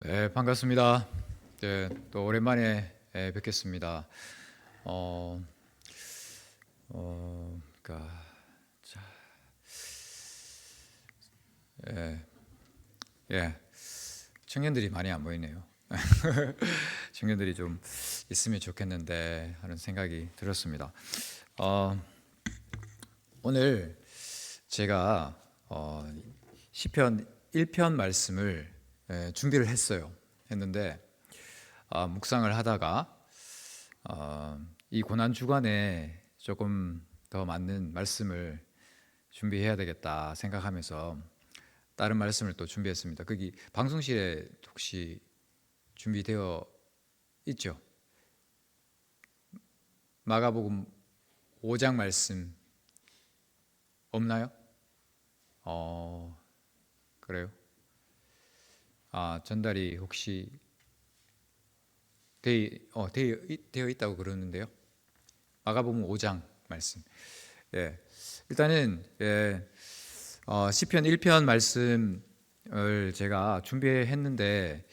네, 반갑습니다. 네, 또 오랜만에 뵙겠습니다. 어, 그러니까 자, 예, 예, 청년들이 많이 안 보이네요. 청년들이 좀 있으면 좋겠는데 하는 생각이 들었습니다. 어, 오늘 제가 시편 1편 말씀을 준비를 했는데 묵상을 하다가 이 고난 주간에 조금 더 맞는 말씀을 준비해야 되겠다 생각하면서 다른 말씀을 또 준비했습니다. 거기 방송실에 혹시 준비되어 있죠? 마가복음 5장 말씀 없나요? 그래요? 전달이 혹시 되어 있다고 그러는데요. 마가복음 5장 말씀. 예, 일단은 시편 1편 말씀을 제가 준비했는데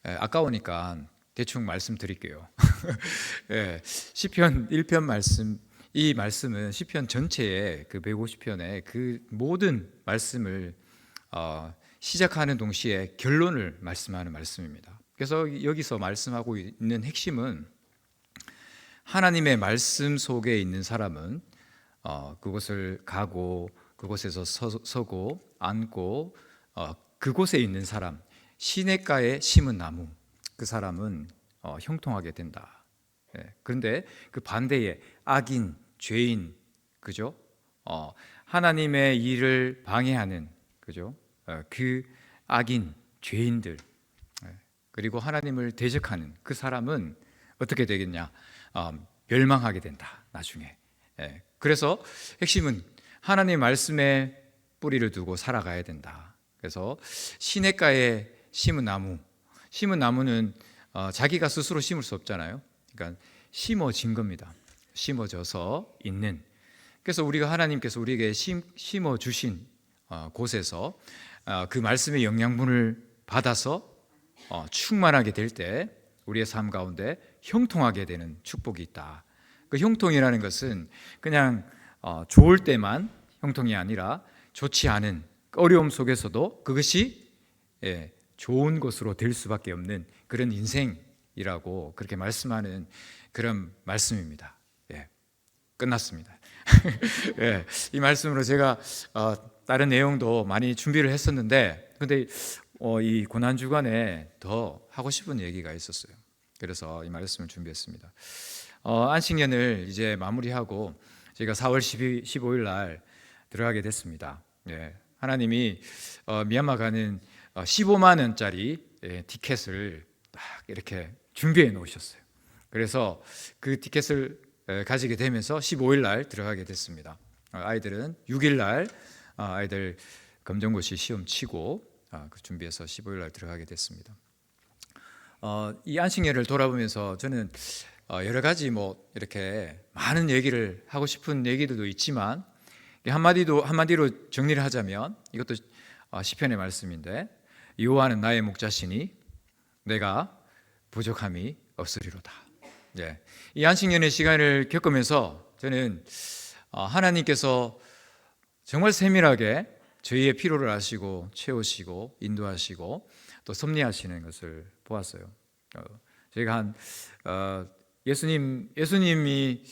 아까우니까 대충 말씀드릴게요. 예, 시편 1편 말씀, 이 말씀은 시편 전체의 그 150편의 그 모든 말씀을 시작하는 동시에 결론을 말씀하는 말씀입니다. 그래서 여기서 말씀하고 있는 핵심은 하나님의 말씀 속에 있는 사람은 그곳을 가고 그곳에서 서고 앉고 그곳에 있는 사람, 시냇가에 심은 나무, 그 사람은 형통하게 된다. 그런데 그 반대에 악인, 죄인, 그죠? 하나님의 일을 방해하는, 그죠? 그 악인, 죄인들, 그리고 하나님을 대적하는 그 사람은 어떻게 되겠냐? 멸망하게 된다, 나중에. 그래서 핵심은 하나님 말씀에 뿌리를 두고 살아가야 된다. 그래서 시냇가에 심은 나무는 자기가 스스로 심을 수 없잖아요. 그러니까 심어진 겁니다. 심어져서 있는. 그래서 우리가 하나님께서 우리에게 심어 주신 곳에서 그 말씀의 영양분을 받아서 충만하게 될 때 우리의 삶 가운데 형통하게 되는 축복이 있다. 그 형통이라는 것은 그냥 좋을 때만 형통이 아니라 좋지 않은 어려움 속에서도 그것이 좋은 것으로 될 수밖에 없는 그런 인생이라고 그렇게 말씀하는 그런 말씀입니다. 끝났습니다. 이 말씀으로 제가 다른 내용도 많이 준비를 했었는데 근데 이 고난 주간에 더 하고 싶은 얘기가 있었어요. 그래서 이 말씀을 준비했습니다. 안식년을 이제 마무리하고 저희가 4월 15일 날 들어가게 됐습니다. 하나님이 미얀마 가는 15만 원짜리 티켓을 딱 이렇게 준비해 놓으셨어요. 그래서 그 티켓을 가지게 되면서 15일 날 들어가게 됐습니다. 아이들은 6일 날 아이들 검정고시 시험 치고 준비해서 15일 날 들어가게 됐습니다. 이 안식년을 돌아보면서 저는 여러 가지 이렇게 많은 얘기를 하고 싶은 얘기들도 있지만 한마디로 정리를 하자면 이것도 시편의 말씀인데 여호와는 나의 목자시니 내가 부족함이 없으리로다. 이 안식년의 시간을 겪으면서 저는 하나님께서 정말 세밀하게 저희의 필요를 아시고 채우시고 인도하시고 또 섭리하시는 것을 보았어요. 저희가 예수님이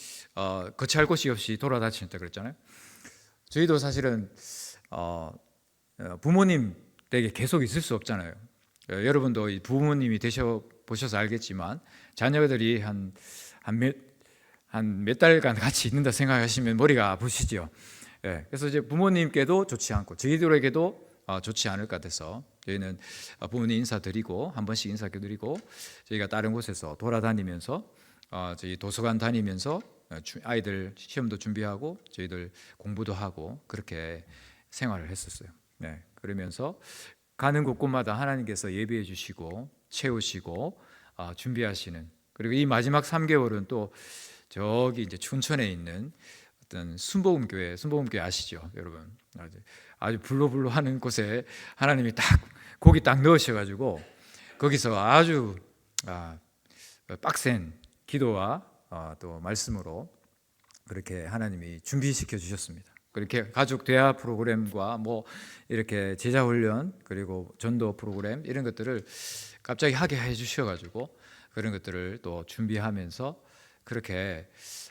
거처할 곳이 없이 돌아다니셨다 그랬잖아요. 저희도 사실은 부모님 댁에 계속 있을 수 없잖아요. 여러분도 부모님이 되셔 보셔서 알겠지만 자녀들이 한 몇 달간 같이 있는다 생각하시면 머리가 아프시죠. 그래서 이제 부모님께도 좋지 않고 저희들에게도 좋지 않을 것 같아서 저희는 부모님 인사드리고 한 번씩 인사드리고 저희가 다른 곳에서 돌아다니면서 저희 도서관 다니면서 아이들 시험도 준비하고 저희들 공부도 하고 그렇게 생활을 했었어요. 그러면서 가는 곳곳마다 하나님께서 예비해 주시고 채우시고 준비하시는, 그리고 이 마지막 3개월은 또 저기 이제 춘천에 있는 어떤 순복음교회 아시죠, 여러분? 아주 불로불로 하는 곳에 하나님이 거기 딱 넣으셔가지고 거기서 아주 빡센 기도와 또 말씀으로 그렇게 하나님이 준비시켜 주셨습니다. 그렇게 가족 대화 프로그램과 뭐 이렇게 제자 훈련 그리고 전도 프로그램 이런 것들을 갑자기 하게 해 주셔가지고 그런 것들을 또 준비하면서 그렇게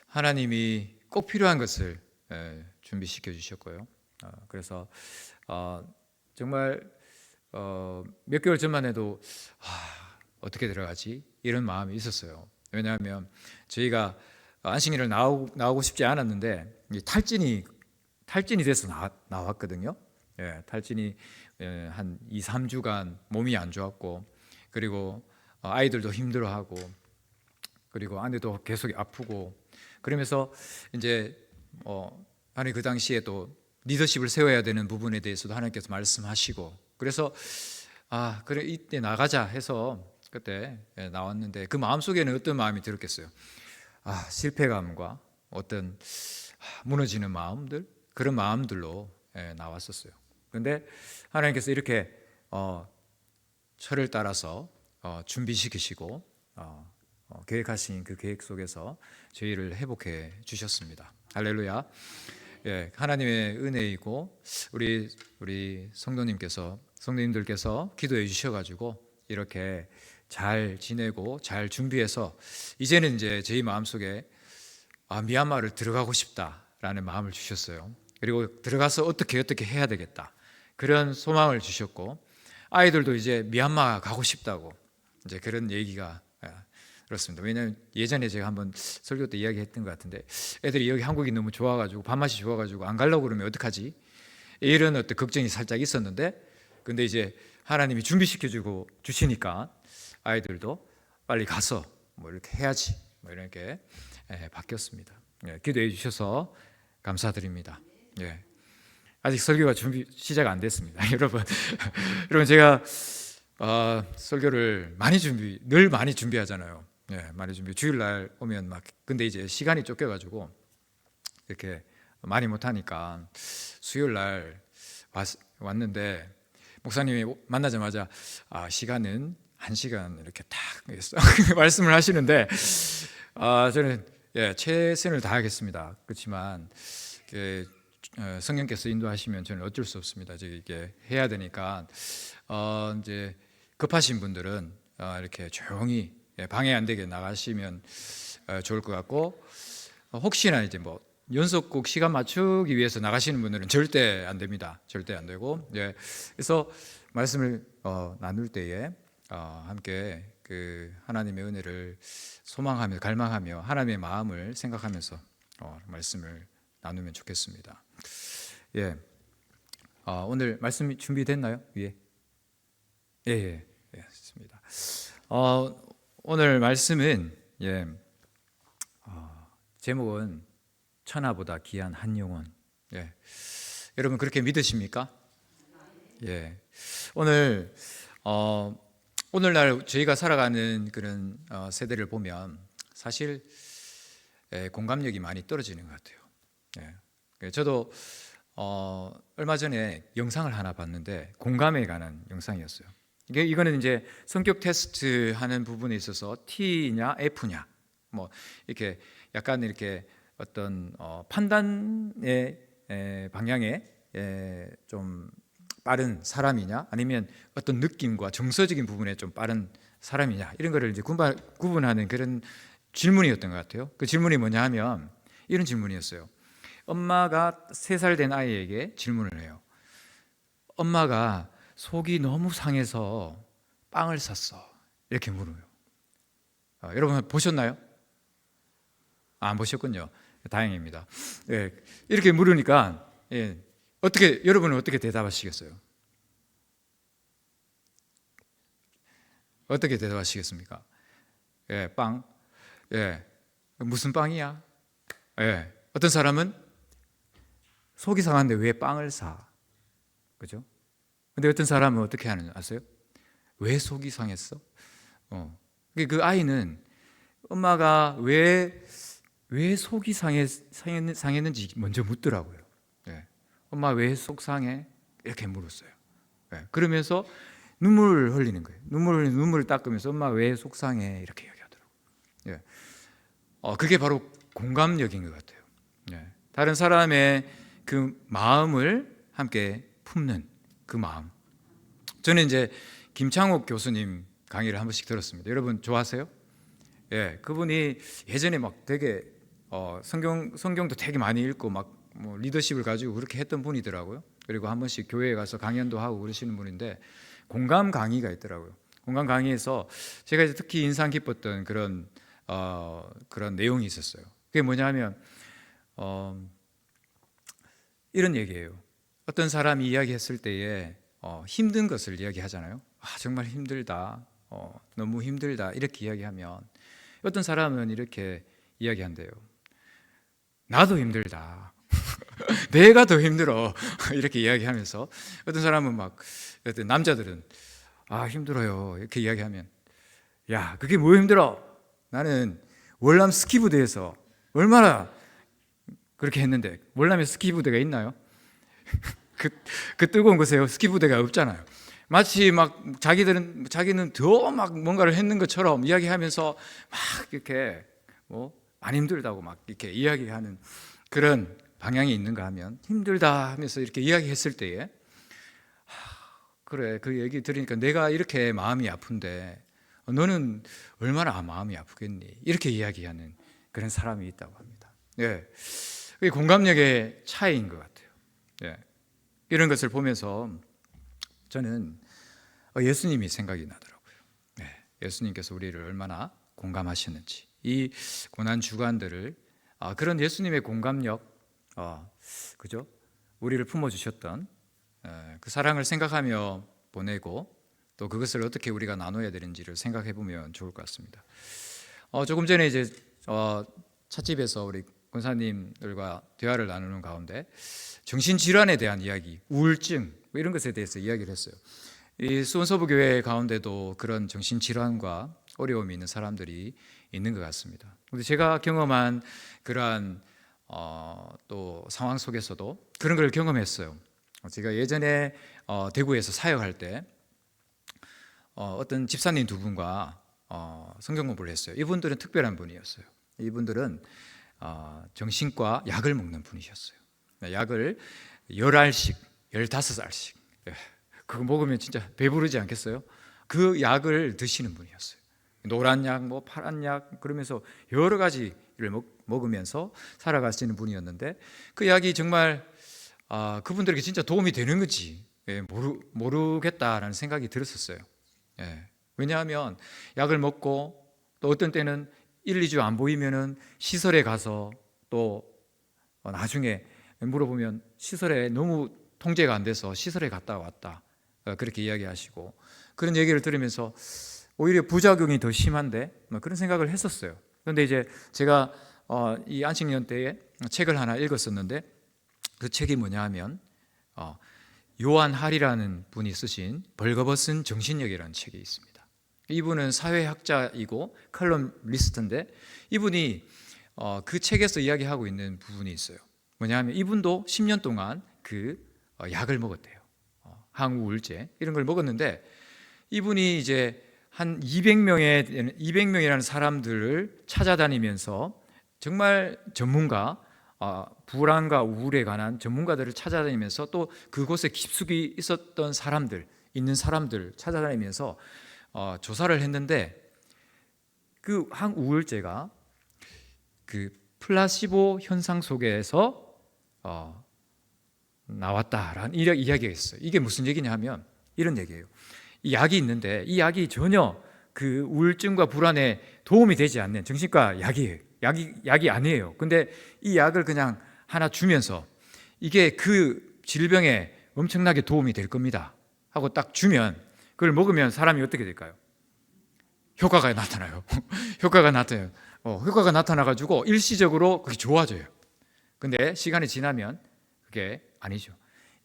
하나님이 꼭 필요한 것을 준비시켜 주셨고요. 그래서 정말 몇 개월 전만 해도 어떻게 들어가지 이런 마음이 있었어요. 왜냐하면 저희가 안식일을 나오고 싶지 않았는데 탈진이 돼서 나왔거든요. 탈진이 한 2, 3주간 몸이 안 좋았고 그리고 아이들도 힘들어하고 그리고 아내도 계속 아프고 그러면서 이제 하나님 그 당시에 또 리더십을 세워야 되는 부분에 대해서도 하나님께서 말씀하시고 그래서 그래 이때 나가자 해서 그때 나왔는데 그 마음속에는 어떤 마음이 들었겠어요? 실패감과 어떤 무너지는 마음들 그런 마음들로 나왔었어요. 그런데 하나님께서 이렇게 철을 따라서 준비시키시고 계획하신 그 계획 속에서 저희를 회복해 주셨습니다. 할렐루야. 하나님의 은혜이고 우리 성도님들께서 기도해 주셔가지고 이렇게 잘 지내고 잘 준비해서 이제는 이제 저희 마음속에 미얀마를 들어가고 싶다라는 마음을 주셨어요. 그리고 들어가서 어떻게 해야 되겠다 그런 소망을 주셨고 아이들도 이제 미얀마 가고 싶다고 이제 그런 얘기가 그렇습니다. 왜냐하면 예전에 제가 한번 설교 때 이야기했던 것 같은데 애들이 여기 한국이 너무 좋아가지고 밥맛이 좋아가지고 안 가려고 그러면 어떡하지? 이런 어떤 걱정이 살짝 있었는데 근데 이제 하나님이 준비시켜주고 주시니까 아이들도 빨리 가서 뭐 이렇게 해야지 뭐 이렇게 바뀌었습니다. 기도해 주셔서 감사드립니다. 아직 설교가 시작 안 됐습니다. 여러분 제가 설교를 늘 많이 준비하잖아요. 많이 준비. 주일날 오면 근데 이제 시간이 쫓겨가지고 이렇게 많이 못하니까 수요일날 왔는데 목사님이 만나자마자 시간은 1시간 이렇게 딱 말씀을 하시는데 저는 최선을 다하겠습니다. 그렇지만 성령께서 인도하시면 저는 어쩔 수 없습니다. 이게 해야 되니까 이제 급하신 분들은 이렇게 조용히 방해 안 되게 나가시면 좋을 것 같고 혹시나 이제 뭐 연속곡 시간 맞추기 위해서 나가시는 분들은 절대 안 됩니다. 절대 안 되고 그래서 말씀을 나눌 때에 함께 그 하나님의 은혜를 소망하며 갈망하며 하나님의 마음을 생각하면서 말씀을 나누면 좋겠습니다. 오늘 말씀이 준비됐나요? 위에? 좋습니다. 오늘 말씀은 제목은 천하보다 귀한 한 영혼. 여러분 그렇게 믿으십니까? 오늘날 저희가 살아가는 그런 세대를 보면 사실 공감력이 많이 떨어지는 것 같아요. 저도 얼마 전에 영상을 하나 봤는데 공감에 관한 영상이었어요. 이거는 이제 성격 테스트 하는 부분에 있어서 T냐 F냐 뭐 이렇게 약간 이렇게 어떤 판단의 방향에 좀 빠른 사람이냐 아니면 어떤 느낌과 정서적인 부분에 좀 빠른 사람이냐 이런 거를 이제 구분하는 그런 질문이었던 것 같아요. 그 질문이 뭐냐 하면 이런 질문이었어요. 엄마가 3살 된 아이에게 질문을 해요. 엄마가 속이 너무 상해서 빵을 샀어. 이렇게 물어요. 여러분 보셨나요? 안 보셨군요. 다행입니다. 이렇게 물으니까 여러분은 어떻게 대답하시겠어요? 어떻게 대답하시겠습니까? 빵. 무슨 빵이야? 어떤 사람은 속이 상한데 왜 빵을 사? 그죠? 근데 어떤 사람은 어떻게 하는지 아세요? 왜 속이 상했어? 그 아이는 엄마가 왜 속이 상했는지 먼저 묻더라고요. 엄마 왜 속 상해? 이렇게 물었어요. 그러면서 눈물을 흘리는 거예요. 눈물을 닦으면서 엄마 왜 속상해 이렇게 이야기하더라고요. 예. 그게 바로 공감력인 것 같아요. 예. 다른 사람의 그 마음을 함께 품는 그 마음. 저는 이제 김창욱 교수님 강의를 한 번씩 들었습니다. 여러분 좋아하세요? 예, 그분이 예전에 막 되게 성경도 되게 많이 읽고 막 뭐 리더십을 가지고 그렇게 했던 분이더라고요. 그리고 한 번씩 교회에 가서 강연도 하고 그러시는 분인데 공감 강의가 있더라고요. 공감 강의에서 제가 이제 특히 인상 깊었던 그런 내용이 있었어요. 그게 뭐냐면 이런 얘기예요. 어떤 사람이 이야기했을 때에 힘든 것을 이야기하잖아요. 정말 힘들다, 너무 힘들다 이렇게 이야기하면 어떤 사람은 이렇게 이야기한대요. 나도 힘들다. 내가 더 힘들어. 이렇게 이야기하면서 어떤 사람은 막 어떤 남자들은 힘들어요 이렇게 이야기하면 야 그게 뭐 힘들어? 나는 월남 스키부대에서 얼마나 그렇게 했는데 월남에 스키부대가 있나요? 그 뜨거운 곳에 스키부대가 없잖아요. 마치 막 자기는 더 막 뭔가를 했는 것처럼 이야기하면서 막 이렇게 많이 힘들다고 막 이렇게 이야기하는 그런 방향이 있는가 하면 힘들다 하면서 이렇게 이야기했을 때에 그래 그 얘기 들으니까 내가 이렇게 마음이 아픈데 너는 얼마나 마음이 아프겠니? 이렇게 이야기하는 그런 사람이 있다고 합니다. 예, 그게 공감력의 차이인 것 같아요. 예, 이런 것을 보면서 저는 예수님이 생각이 나더라고요. 예, 예수님께서 우리를 얼마나 공감하셨는지 이 고난 주간들을 그런 예수님의 공감력, 그죠? 우리를 품어주셨던 그 사랑을 생각하며 보내고 또 그것을 어떻게 우리가 나눠야 되는지를 생각해 보면 좋을 것 같습니다. 조금 전에 이제 찻집에서 우리 권사님들과 대화를 나누는 가운데 정신질환에 대한 이야기, 우울증 이런 것에 대해서 이야기를 했어요. 이 수원서부교회 가운데도 그런 정신질환과 어려움이 있는 사람들이 있는 것 같습니다. 근데 제가 경험한 그러한 또 상황 속에서도 그런 걸 경험했어요. 제가 예전에 대구에서 사역할 때 어떤 집사님 두 분과 성경 공부를 했어요. 이분들은 특별한 분이었어요. 이분들은 정신과 약을 먹는 분이셨어요. 약을 10알씩 15알씩 그거 먹으면 진짜 배부르지 않겠어요? 그 약을 드시는 분이었어요. 노란 약, 파란 약 그러면서 여러 가지를 먹으면서 살아가시는 분이었는데 그 약이 정말 그분들에게 진짜 도움이 되는 건지 모르겠다라는 생각이 들었었어요. 왜냐하면 약을 먹고 또 어떤 때는 1, 2주 안 보이면은 시설에 가서 또 나중에 물어보면 시설에 너무 통제가 안 돼서 시설에 갔다 왔다 그렇게 이야기하시고 그런 얘기를 들으면서 오히려 부작용이 더 심한데 그런 생각을 했었어요. 그런데 이제 제가 이 안식년 때에 책을 하나 읽었었는데 그 책이 뭐냐 하면 요한 할이라는 분이 쓰신 벌거벗은 정신력이라는 책이 있습니다. 이분은 사회학자이고 컬럼리스트인데 이분이 그 책에서 이야기하고 있는 부분이 있어요. 뭐냐 하면 이분도 10년 동안 그 약을 먹었대요. 항우울제 이런 걸 먹었는데 이분이 이제 한 200명이라는 사람들을 찾아다니면서 정말 전문가, 불안과 우울에 관한 전문가들을 찾아다니면서 또 그곳에 깊숙이 있는 사람들 찾아다니면서 조사를 했는데 그 항우울제가 그 플라시보 현상 속에서 나왔다라는 이야기가 있어요. 이게 무슨 얘기냐 하면 이런 얘기예요. 이 약이 있는데 이 약이 전혀 그 우울증과 불안에 도움이 되지 않는 정신과 약이 아니에요. 근데 이 약을 그냥 하나 주면서 이게 그 질병에 엄청나게 도움이 될 겁니다 하고 딱 주면 그걸 먹으면 사람이 어떻게 될까요? 효과가 나타나요. 효과가 나타나가지고 일시적으로 그게 좋아져요. 근데 시간이 지나면 그게 아니죠.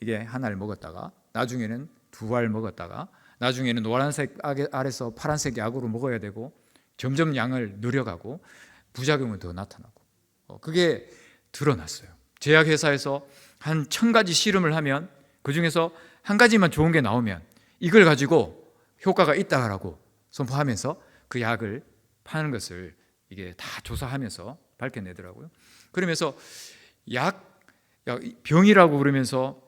이게 하나를 먹었다가 나중에는 2알 먹었다가 나중에는 노란색 알에서 파란색 약으로 먹어야 되고 점점 양을 늘려가고 부작용은 더 나타나고 그게 드러났어요. 제약회사에서 한 1000가지 실험을 하면 그중에서 한 가지만 좋은 게 나오면 이걸 가지고 효과가 있다라고 선포하면서 그 약을 파는 것을 이게 다 조사하면서 밝혀내더라고요. 그러면서 병이라고 그러면서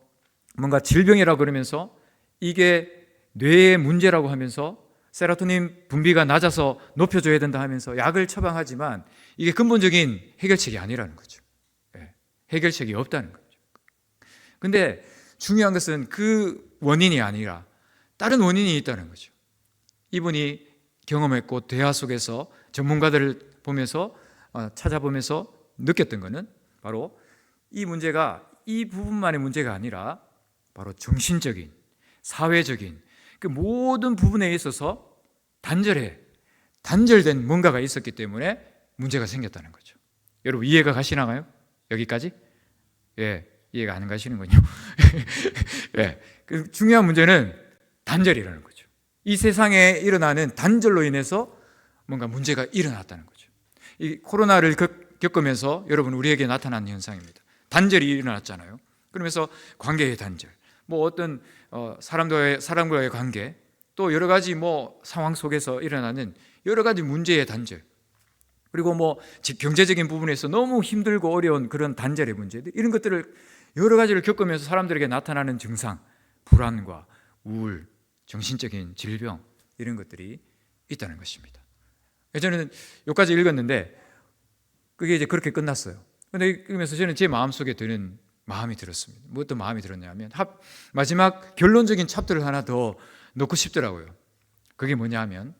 뭔가 질병이라고 그러면서 이게 뇌의 문제라고 하면서 세로토닌 분비가 낮아서 높여줘야 된다 하면서 약을 처방하지만 이게 근본적인 해결책이 아니라는 거죠. 해결책이 없다는 거죠. 근데 중요한 것은 그 원인이 아니라 다른 원인이 있다는 거죠. 이분이 경험했고 대화 속에서 전문가들을 보면서 찾아보면서 느꼈던 것은 바로 이 문제가 이 부분만의 문제가 아니라 바로 정신적인, 사회적인 그 모든 부분에 있어서 단절된 뭔가가 있었기 때문에 문제가 생겼다는 거죠. 여러분 이해가 가시나요? 여기까지? 이해가 안 가시는군요. 그 중요한 문제는 단절이라는 거죠. 이 세상에 일어나는 단절로 인해서 뭔가 문제가 일어났다는 거죠. 이 코로나를 겪으면서 여러분 우리에게 나타난 현상입니다. 단절이 일어났잖아요. 그러면서 관계의 단절, 어떤 사람과의 관계, 또 여러 가지 상황 속에서 일어나는 여러 가지 문제의 단절, 그리고 경제적인 부분에서 너무 힘들고 어려운 그런 단절의 문제들, 이런 것들을 여러 가지를 겪으면서 사람들에게 나타나는 증상, 불안과 우울, 정신적인 질병, 이런 것들이 있다는 것입니다. 저는 여기까지 읽었는데 그게 이제 그렇게 끝났어요. 그런데 그러면서 저는 제 마음속에 드는 마음이 들었습니다. 어떤 마음이 들었냐면 마지막 결론적인 챕터를 하나 더 넣고 싶더라고요. 그게 뭐냐 하면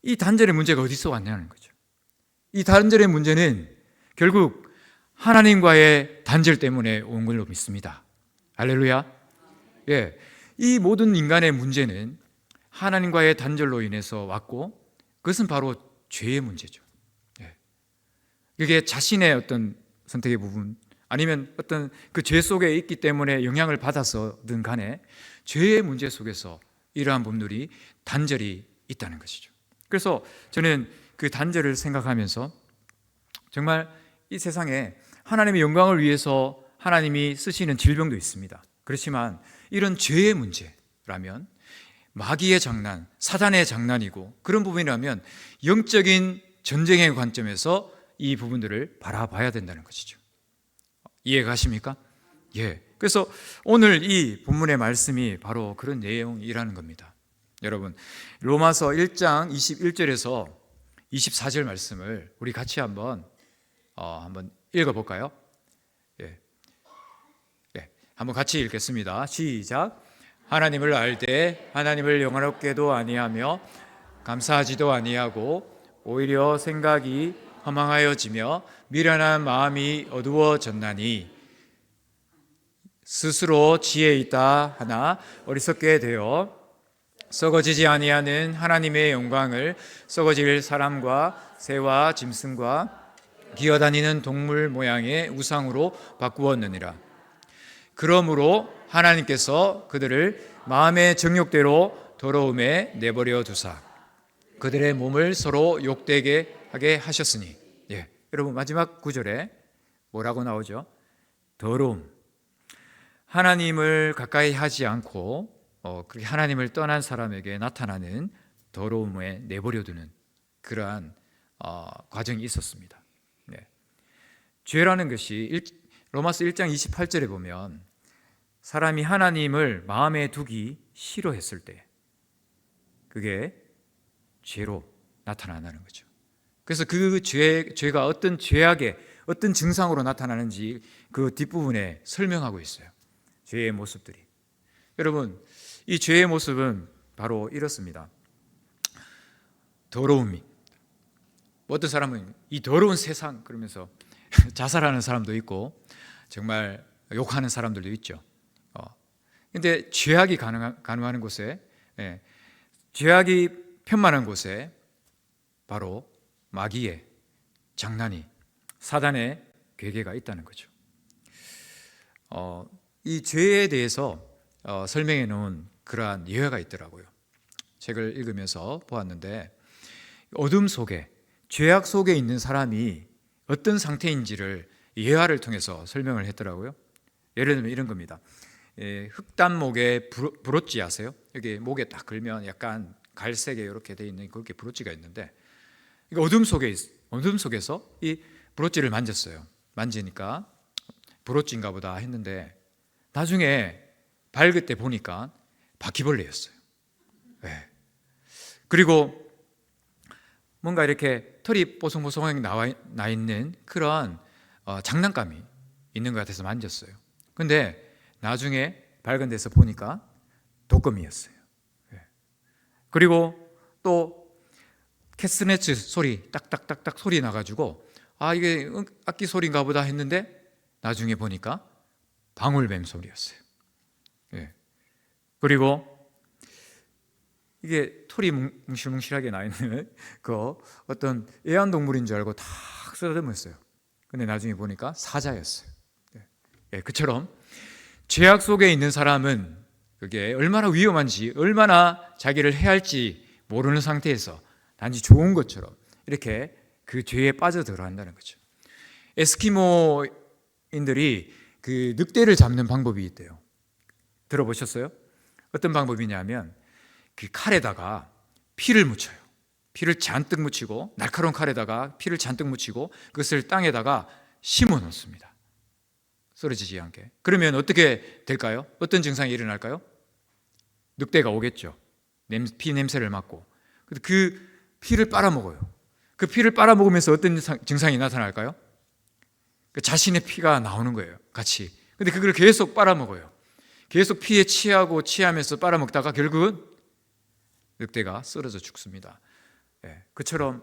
이 단절의 문제가 어디서 왔냐는 거죠. 이 단절의 문제는 결국 하나님과의 단절 때문에 온 걸로 믿습니다. 할렐루야. 이 모든 인간의 문제는 하나님과의 단절로 인해서 왔고 그것은 바로 죄의 문제죠. 그게 자신의 어떤 선택의 부분 아니면 어떤 그 죄 속에 있기 때문에 영향을 받아서든 간에 죄의 문제 속에서 이러한 분들이 단절이 있다는 것이죠. 그래서 저는 그 단절을 생각하면서 정말 이 세상에 하나님의 영광을 위해서 하나님이 쓰시는 질병도 있습니다. 그렇지만 이런 죄의 문제라면 마귀의 장난, 사단의 장난이고 그런 부분이라면 영적인 전쟁의 관점에서 이 부분들을 바라봐야 된다는 것이죠. 이해가 가십니까? 그래서 오늘 이 본문의 말씀이 바로 그런 내용이라는 겁니다. 여러분, 로마서 1장 21절에서 24절 말씀을 우리 같이 한번 읽어볼까요? 한번 같이 읽겠습니다. 시작. 하나님을 알되 하나님을 영화롭게도 아니하며 감사하지도 아니하고 오히려 생각이 허망하여지며 미련한 마음이 어두워졌나니 스스로 지혜 있다 하나 어리석게 되어 썩어지지 아니하는 하나님의 영광을 썩어질 사람과 새와 짐승과 기어다니는 동물 모양의 우상으로 바꾸었느니라. 그러므로 하나님께서 그들을 마음의 정욕대로 더러움에 내버려 두사 그들의 몸을 서로 욕되게 하게 하셨으니. 여러분 마지막 구절에 뭐라고 나오죠? 더러움. 하나님을 가까이 하지 않고 그렇게 하나님을 떠난 사람에게 나타나는 더러움에 내버려 두는 그러한 과정이 있었습니다. 죄라는 것이 로마서 1장 28절에 보면 사람이 하나님을 마음에 두기 싫어했을 때 그게 죄로 나타나는 거죠. 그래서 그 죄가 어떤 죄악의 어떤 증상으로 나타나는지 그 뒷부분에 설명하고 있어요. 죄의 모습들이. 여러분, 이 죄의 모습은 바로 이렇습니다. 더러움이. 어떤 사람은 이 더러운 세상 그러면서 자살하는 사람도 있고 정말 욕하는 사람들도 있죠. 근데 죄악이 가능한 곳에, 죄악이 편만한 곳에 바로 마귀의 장난이, 사단의 괴계가 있다는 거죠. 이 죄에 대해서 설명해 놓은 그러한 예화가 있더라고요. 책을 읽으면서 보았는데 어둠 속에, 죄악 속에 있는 사람이 어떤 상태인지를 예화를 통해서 설명을 했더라고요. 예를 들면 이런 겁니다. 흑단목의 브로치 아세요? 여기 목에 딱 걸면 약간 갈색에 이렇게 돼 있는 그렇게 브로치가 있는데, 어둠 속에서 이 브로치를 만졌어요. 만지니까 브로치인가 보다 했는데 나중에 밝을 때 보니까 바퀴벌레였어요. 네. 그리고 뭔가 이렇게 털이 뽀송뽀송하게 나 있는 그런 장난감이 있는 것 같아서 만졌어요. 근데 나중에 밝은 데서 보니까 독거미였어요. 네. 그리고 또 캐스네츠 소리 딱딱딱딱 소리 나가지고 이게 악기 소리인가 보다 했는데 나중에 보니까 방울뱀 소리였어요. 예. 그리고 이게 털이 뭉실뭉실하게 나 있는 그 어떤 애완동물인 줄 알고 탁 쓰다듬었어요. 근데 나중에 보니까 사자였어요. 예. 그처럼 죄악 속에 있는 사람은 그게 얼마나 위험한지, 얼마나 자기를 해할지 모르는 상태에서 단지 좋은 것처럼 이렇게 그 죄에 빠져들어간다는 거죠. 에스키모인들이 그 늑대를 잡는 방법이 있대요. 들어보셨어요? 어떤 방법이냐면 그 칼에다가 피를 묻혀요. 피를 잔뜩 묻히고, 날카로운 칼에다가 피를 잔뜩 묻히고 그것을 땅에다가 심어 놓습니다. 쓰러지지 않게. 그러면 어떻게 될까요? 어떤 증상이 일어날까요? 늑대가 오겠죠. 피 냄새를 맡고. 그 피를 빨아먹어요. 그 피를 빨아먹으면서 어떤 증상이 나타날까요? 자신의 피가 나오는 거예요, 같이. 근데 그걸 계속 빨아먹어요. 계속 피에 취하면서 빨아먹다가 결국은 늑대가 쓰러져 죽습니다. 예, 그처럼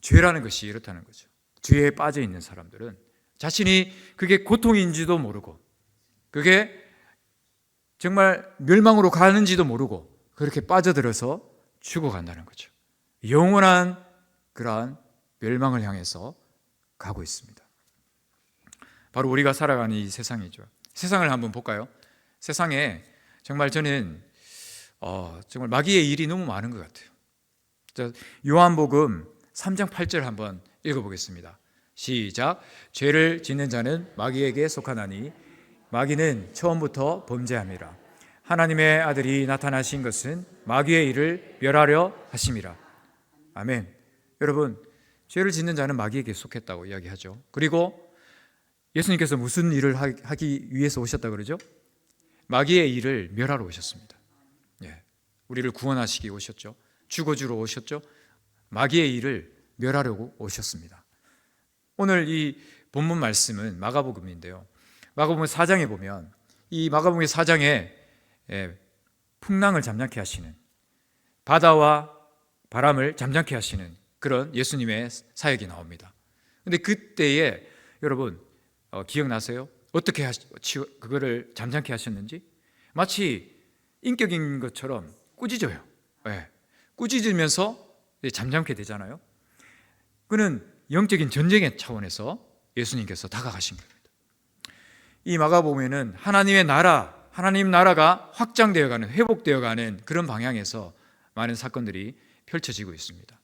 죄라는 것이 이렇다는 거죠. 죄에 빠져 있는 사람들은 자신이 그게 고통인지도 모르고, 그게 정말 멸망으로 가는지도 모르고 그렇게 빠져들어서 죽어간다는 거죠. 영원한 그러한 멸망을 향해서 가고 있습니다. 바로 우리가 살아가는 이 세상이죠. 세상을 한번 볼까요? 세상에 정말 저는 정말 마귀의 일이 너무 많은 것 같아요. 요한복음 3장 8절 한번 읽어보겠습니다. 시작. 죄를 짓는 자는 마귀에게 속하나니 마귀는 처음부터 범죄함이라. 하나님의 아들이 나타나신 것은 마귀의 일을 멸하려 하심이라. 아멘. 여러분, 죄를 짓는 자는 마귀에게 속했다고 이야기하죠. 그리고 예수님께서 무슨 일을 하기 위해서 오셨다 그러죠? 마귀의 일을 멸하러 오셨습니다. 예, 우리를 구원하시기 오셨죠. 죽어주러 오셨죠. 마귀의 일을 멸하려고 오셨습니다. 오늘 이 본문 말씀은 마가복음인데요. 마가복음 4장에 보면 이 마가복음 4장에 풍랑을 잠잠케 하시는, 바다와 바람을 잠잠케 하시는 그런 예수님의 사역이 나옵니다. 그런데 그때에 여러분 기억나세요? 어떻게 그거를 잠잠케 하셨는지? 마치 인격인 것처럼 꾸짖어요. 네. 꾸짖으면서 잠잠게 되잖아요. 그는 영적인 전쟁의 차원에서 예수님께서 다가가신 겁니다. 이 마가복음에는 하나님 나라가 확장되어가는, 회복되어가는 그런 방향에서 많은 사건들이 펼쳐지고 있습니다.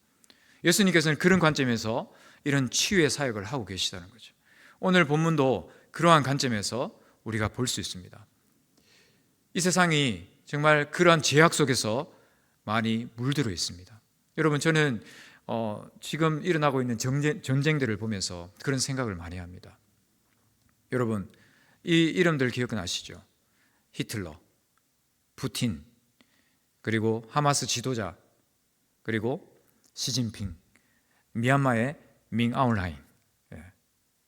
예수님께서는 그런 관점에서 이런 치유의 사역을 하고 계시다는 거죠. 오늘 본문도 그러한 관점에서 우리가 볼 수 있습니다. 이 세상이 정말 그러한 죄악 속에서 많이 물들어 있습니다. 여러분, 저는 지금 일어나고 있는 전쟁들을 보면서 그런 생각을 많이 합니다. 여러분, 이 이름들 기억나시죠? 히틀러, 푸틴, 그리고 하마스 지도자, 그리고 시진핑, 미얀마의 밍아웃라인,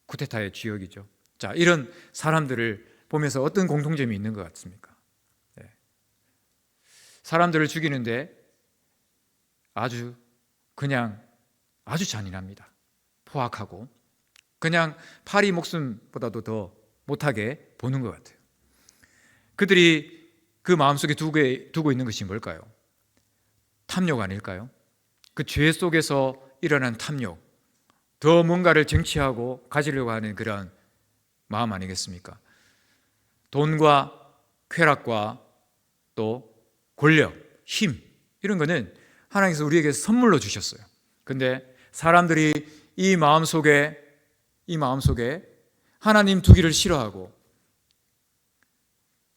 쿠데타의 주역이죠. 자, 이런 사람들을 보면서 어떤 공통점이 있는 것 같습니까? 사람들을 죽이는데 아주 잔인합니다. 포악하고 그냥 파리 목숨보다도 더 못하게 보는 것 같아요. 그들이 그 마음속에 두고 있는 것이 뭘까요? 탐욕 아닐까요? 그 죄 속에서 일어난 탐욕, 더 뭔가를 쟁취하고 가지려고 하는 그런 마음 아니겠습니까? 돈과 쾌락과 또 권력, 힘, 이런 거는 하나님께서 우리에게 선물로 주셨어요. 근데 사람들이 이 마음속에 하나님 두기를 싫어하고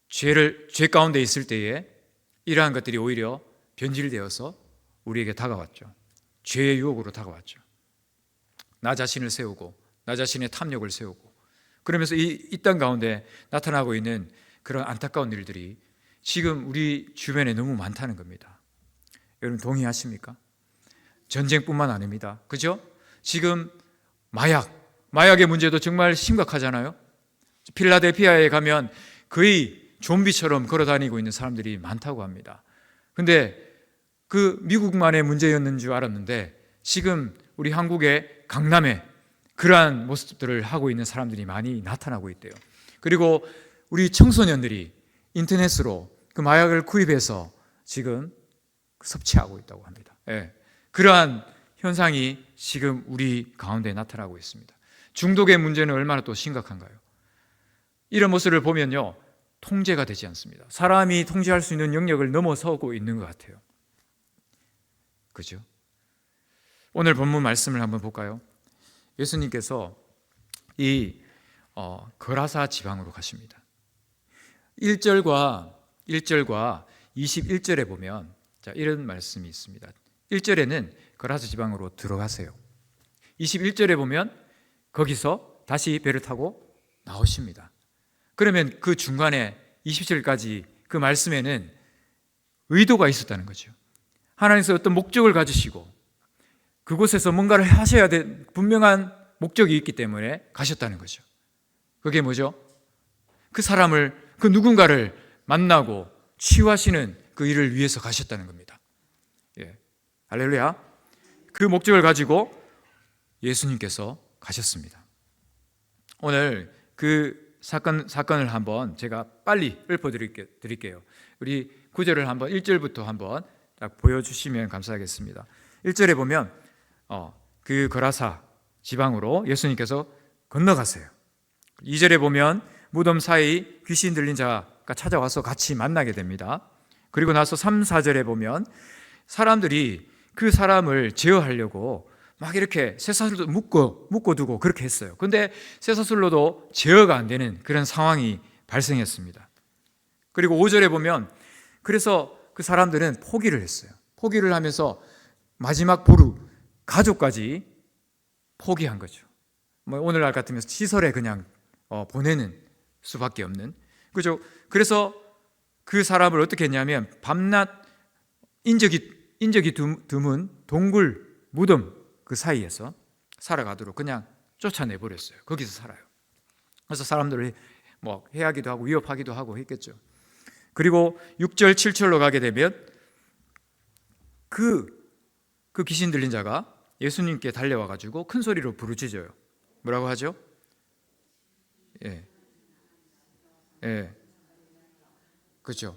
죄 가운데 있을 때에 이러한 것들이 오히려 변질되어서 우리에게 다가왔죠. 죄의 유혹으로 다가왔죠. 나 자신을 세우고 나 자신의 탐욕을 세우고 그러면서 이 땅 가운데 나타나고 있는 그런 안타까운 일들이 지금 우리 주변에 너무 많다는 겁니다. 여러분 동의하십니까? 전쟁뿐만 아닙니다. 그죠? 지금 마약의 문제도 정말 심각하잖아요. 필라델피아에 가면 거의 좀비처럼 걸어다니고 있는 사람들이 많다고 합니다. 근데 그 미국만의 문제였는 줄 알았는데 지금 우리 한국의 강남에 그러한 모습들을 하고 있는 사람들이 많이 나타나고 있대요. 그리고 우리 청소년들이 인터넷으로 그 마약을 구입해서 지금 섭취하고 있다고 합니다. 예. 그러한 현상이 지금 우리 가운데 나타나고 있습니다. 중독의 문제는 얼마나 또 심각한가요? 이런 모습을 보면요, 통제가 되지 않습니다. 사람이 통제할 수 있는 영역을 넘어서고 있는 것 같아요. 그죠? 오늘 본문 말씀을 한번 볼까요? 예수님께서 이 거라사 지방으로 가십니다. 1절과 21절에 보면 이런 말씀이 있습니다. 1절에는 거라사 지방으로 들어가세요. 21절에 보면 거기서 다시 배를 타고 나오십니다. 그러면 그 중간에 20절까지 그 말씀에는 의도가 있었다는 거죠. 하나님께서 어떤 목적을 가지시고 그곳에서 뭔가를 하셔야 될 분명한 목적이 있기 때문에 가셨다는 거죠. 그게 뭐죠? 그 누군가를 만나고 치유하시는 그 일을 위해서 가셨다는 겁니다. 예. 할렐루야. 그 목적을 가지고 예수님께서 가셨습니다. 오늘 그 사건을 한번 제가 빨리 읊어드릴게요. 우리 구절을 한번 1절부터 한번 딱 보여주시면 감사하겠습니다. 1절에 보면 그 거라사 지방으로 예수님께서 건너가세요. 2절에 보면 무덤 사이 귀신 들린 자가 찾아와서 같이 만나게 됩니다. 그리고 나서 3, 4절에 보면 사람들이 그 사람을 제어하려고 막 이렇게 쇠사슬도 묶어두고 그렇게 했어요. 근데 쇠사슬로도 제어가 안 되는 그런 상황이 발생했습니다. 그리고 5절에 보면 그래서 그 사람들은 포기를 했어요. 포기를 하면서 마지막 보루 가족까지 포기한 거죠. 오늘날 같으면 시설에 그냥 보내는 수밖에 없는, 그죠? 그래서 그 사람을 어떻게 했냐면 밤낮 인적이 드문 동굴 무덤 그 사이에서 살아가도록 그냥 쫓아내버렸어요. 거기서 살아요. 그래서 사람들을 해하기도 하고 위협하기도 하고 했겠죠. 그리고 6절 7절로 가게 되면 그 귀신 들린 자가 예수님께 달려와 가지고 큰 소리로 부르짖어요. 뭐라고 하죠? 예. 그렇죠.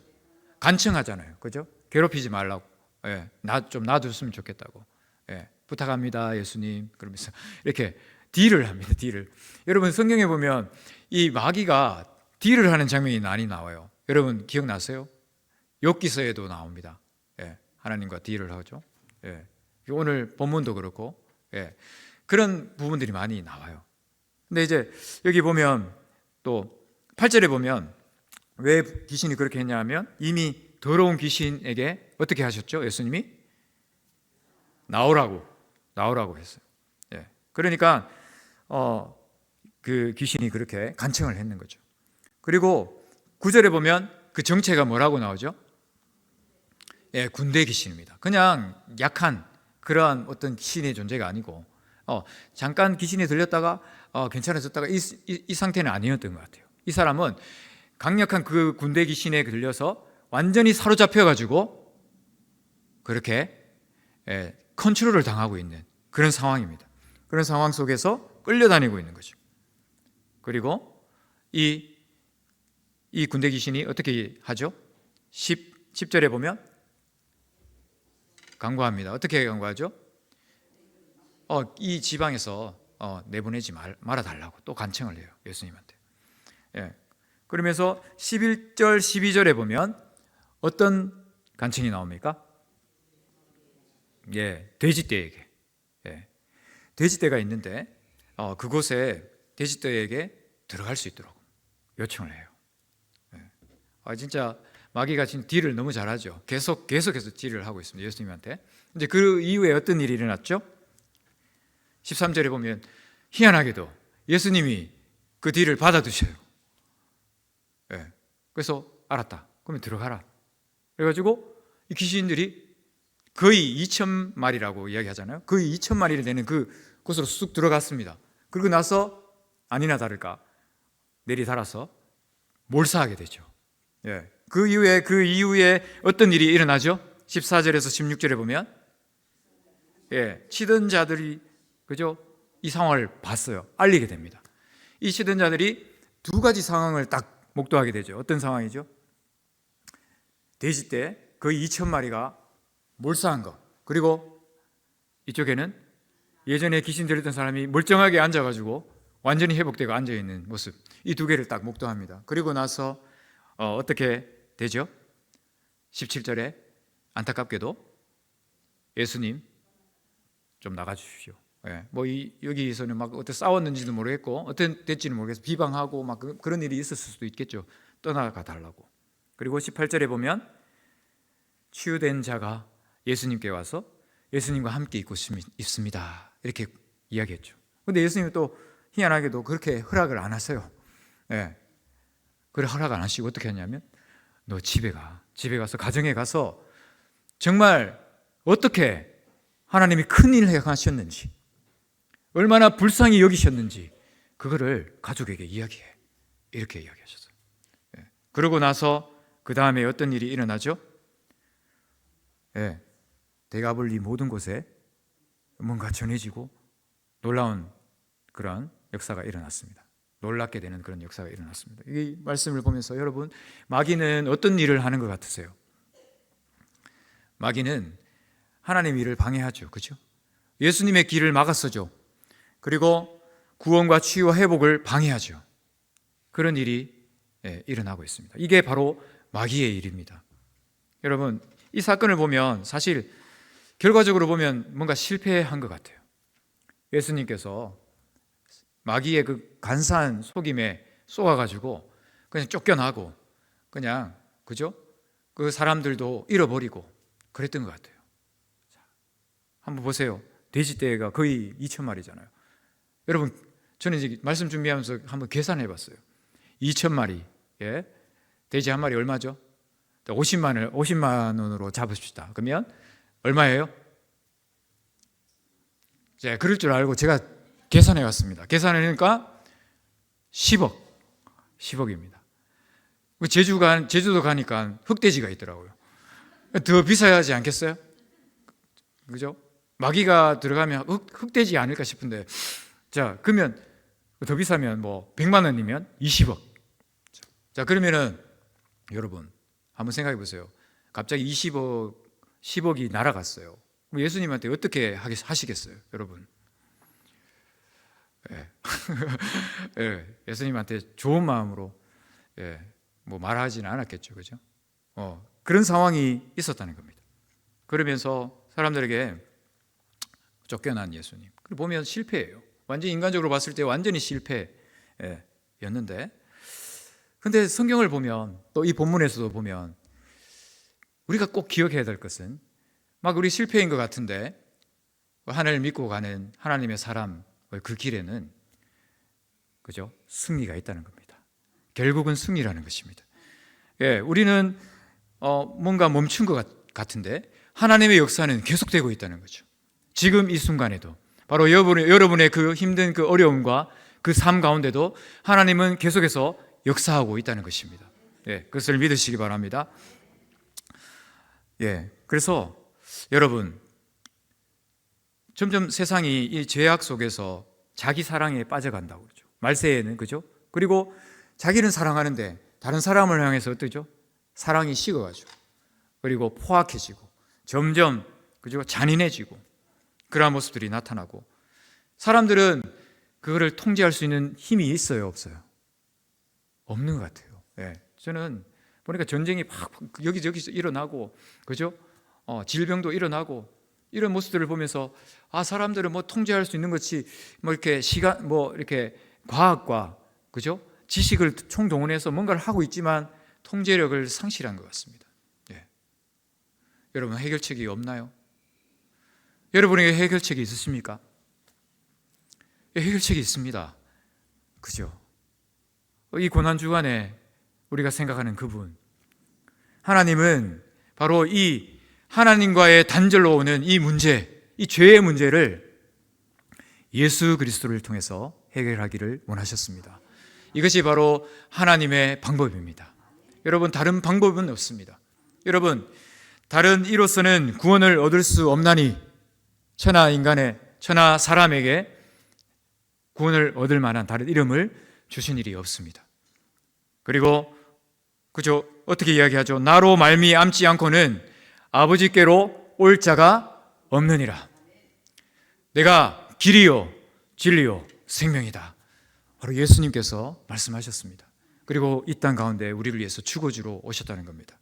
간청하잖아요. 그죠? 괴롭히지 말라고. 예. 좀 놔뒀으면 좋겠다고. 예. 부탁합니다, 예수님. 그러면서 이렇게 딜을 합니다. 딜을. 여러분 성경에 보면 이 마귀가 딜을 하는 장면이 많이 나와요. 여러분 기억나세요? 욥기서에도 나옵니다. 예. 하나님과 딜을 하죠. 예. 오늘 본문도 그렇고, 예. 그런 부분들이 많이 나와요. 근데 이제 여기 보면 또 8절에 보면 왜 귀신이 그렇게 했냐 하면 이미 더러운 귀신에게 어떻게 하셨죠? 예수님이 나오라고 했어요. 예. 그러니까 그 귀신이 그렇게 간청을 했는 거죠. 그리고 9절에 보면 그 정체가 뭐라고 나오죠? 예, 군대 귀신입니다. 그냥 약한 그러한 어떤 귀신의 존재가 아니고 잠깐 귀신이 들렸다가 괜찮아졌다가 이 상태는 아니었던 것 같아요. 이 사람은 강력한 그 군대 귀신에 들려서 완전히 사로잡혀 가지고 그렇게 컨트롤을 당하고 있는 그런 상황입니다. 그런 상황 속에서 끌려다니고 있는 거죠. 그리고 이 군대 귀신이 어떻게 하죠? 10절에 보면 강구합니다. 어떻게 강구하죠? 이 지방에서 내보내지 말아달라고 또 간청을 해요. 예수님한테. 예. 그러면서 11절, 12절에 보면 어떤 간청이 나옵니까? 예, 돼지떼에게. 예. 돼지떼가 있는데 그곳에 돼지떼에게 들어갈 수 있도록 요청을 해요. 예. 진짜 마귀가 지금 딜을 너무 잘하죠. 계속해서 딜을 하고 있습니다. 예수님한테. 이제 그 이후에 어떤 일이 일어났죠? 13절에 보면 희한하게도 예수님이 그 딜을 받아두셔요. 예. 그래서 알았다. 그러면 들어가라. 그래가지고 이 귀신들이 거의 2천 마리라고 이야기하잖아요. 거의 2천 마리를 되는 그곳으로 쑥 들어갔습니다. 그리고 나서 아니나 다를까 내리달아서 몰사하게 되죠. 예. 그 이후에 어떤 일이 일어나죠? 14절에서 16절에 보면 치던 자들이 그죠? 이 상황을 봤어요. 알리게 됩니다. 이 치던 자들이 두 가지 상황을 딱 목도하게 되죠. 어떤 상황이죠? 돼지 때 거의 2천 마리가 몰사한 것, 그리고 이쪽에는 예전에 귀신 들렸던 사람이 멀쩡하게 앉아가지고 완전히 회복되고 앉아있는 모습, 이 두 개를 딱 목도합니다. 그리고 나서 어떻게 되죠? 17절에 안타깝게도 예수님 좀 나가주십시오. 여기서는 막 어떻게 싸웠는지도 모르겠고 어떻게 됐지는 모르겠어요. 비방하고 막 그런 일이 있었을 수도 있겠죠. 떠나가 달라고. 그리고 18절에 보면 치유된 자가 예수님께 와서 예수님과 함께 있고 있습니다. 이렇게 이야기했죠. 근데 예수님은 또 희한하게도 그렇게 허락을 안 하세요. 그래 허락 안 하시고 어떻게 하냐면 너 집에 가서 가정에 가서 정말 어떻게 하나님이 큰 일을 행하셨는지, 얼마나 불쌍히 여기셨는지 그거를 가족에게 이야기해. 이렇게 이야기하셨어요. 그러고 나서 그 다음에 어떤 일이 일어나죠? 데가볼리 모든 곳에 뭔가 전해지고 놀라운 그런 역사가 일어났습니다. 놀랍게 되는 그런 역사가 일어났습니다. 이 말씀을 보면서 여러분, 마귀는 어떤 일을 하는 것 같으세요? 마귀는 하나님 일을 방해하죠. 그렇죠? 예수님의 길을 막았어죠. 그리고 구원과 치유와 회복을 방해하죠. 그런 일이 일어나고 있습니다. 이게 바로 마귀의 일입니다. 여러분, 이 사건을 보면 사실 결과적으로 보면 뭔가 실패한 것 같아요. 예수님께서 마귀의 그 간사한 속임에 쏘아가지고 그냥 쫓겨나고 그냥 그죠? 그 사람들도 잃어버리고 그랬던 것 같아요. 자, 한번 보세요. 돼지떼가 거의 2천 마리잖아요. 여러분, 저는 이제 말씀 준비하면서 한번 계산해 봤어요. 2천 마리, 돼지 한 마리 얼마죠? 50만 원으로 잡으십시다. 그러면 얼마예요? 자, 그럴 줄 알고 제가 계산해 왔습니다. 계산하니까 10억입니다. 제주도 가니까 흑돼지가 있더라고요. 더 비싸야 하지 않겠어요? 그죠? 마귀가 들어가면 흑돼지 아닐까 싶은데, 자, 그러면 더 비싸면 뭐 100만 원이면 20억. 자, 그러면은 여러분 한번 생각해 보세요. 갑자기 10억이 날아갔어요. 예수님한테 어떻게 하시겠어요, 여러분? 예수님한테 좋은 마음으로 뭐 말하지는 않았겠죠, 그죠? 그런 상황이 있었다는 겁니다. 그러면서 사람들에게 쫓겨난 예수님. 그리고 보면 실패예요. 완전히 인간적으로 봤을 때 완전히 실패였는데, 근데 성경을 보면 또 이 본문에서도 보면 우리가 꼭 기억해야 될 것은 막 우리 실패인 것 같은데 하나님을 믿고 가는 하나님의 사람의 그 길에는 그죠? 승리가 있다는 겁니다. 결국은 승리라는 것입니다. 우리는 뭔가 멈춘 것 같은데 하나님의 역사는 계속되고 있다는 거죠. 지금 이 순간에도 바로 여러분의 그 힘든 그 어려움과 그 삶 가운데도 하나님은 계속해서 역사하고 있다는 것입니다. 그것을 믿으시기 바랍니다. 그래서 여러분, 점점 세상이 이 죄악 속에서 자기 사랑에 빠져간다고 그러죠. 말세에는 그죠? 그리고 자기는 사랑하는데 다른 사람을 향해서 어떠죠? 사랑이 식어가지고 그리고 포악해지고 점점 그죠? 잔인해지고 그러한 모습들이 나타나고, 사람들은 그거를 통제할 수 있는 힘이 있어요, 없어요? 없는 것 같아요. 저는 보니까 전쟁이 막 여기저기서 일어나고 그죠? 질병도 일어나고 이런 모습들을 보면서 사람들은 뭐 통제할 수 있는 것이 뭐 이렇게 이렇게 과학과 그죠? 지식을 총동원해서 뭔가를 하고 있지만 통제력을 상실한 것 같습니다. 예. 여러분, 해결책이 없나요? 여러분에게 해결책이 있으십니까? 예, 해결책이 있습니다. 그죠? 이 고난주간에 우리가 생각하는 그분, 하나님은 바로 이 하나님과의 단절로 오는 이 문제, 이 죄의 문제를 예수 그리스도를 통해서 해결하기를 원하셨습니다. 이것이 바로 하나님의 방법입니다. 여러분, 다른 방법은 없습니다. 여러분, 다른 이로서는 구원을 얻을 수 없나니 천하 사람에게 구원을 얻을 만한 다른 이름을 주신 일이 없습니다. 그리고 그저 어떻게 이야기하죠? 나로 말미암지 않고는 아버지께로 올 자가 없느니라. 내가 길이요 진리요 생명이다. 바로 예수님께서 말씀하셨습니다. 그리고 이 땅 가운데 우리를 위해서 죽어주러 오셨다는 겁니다.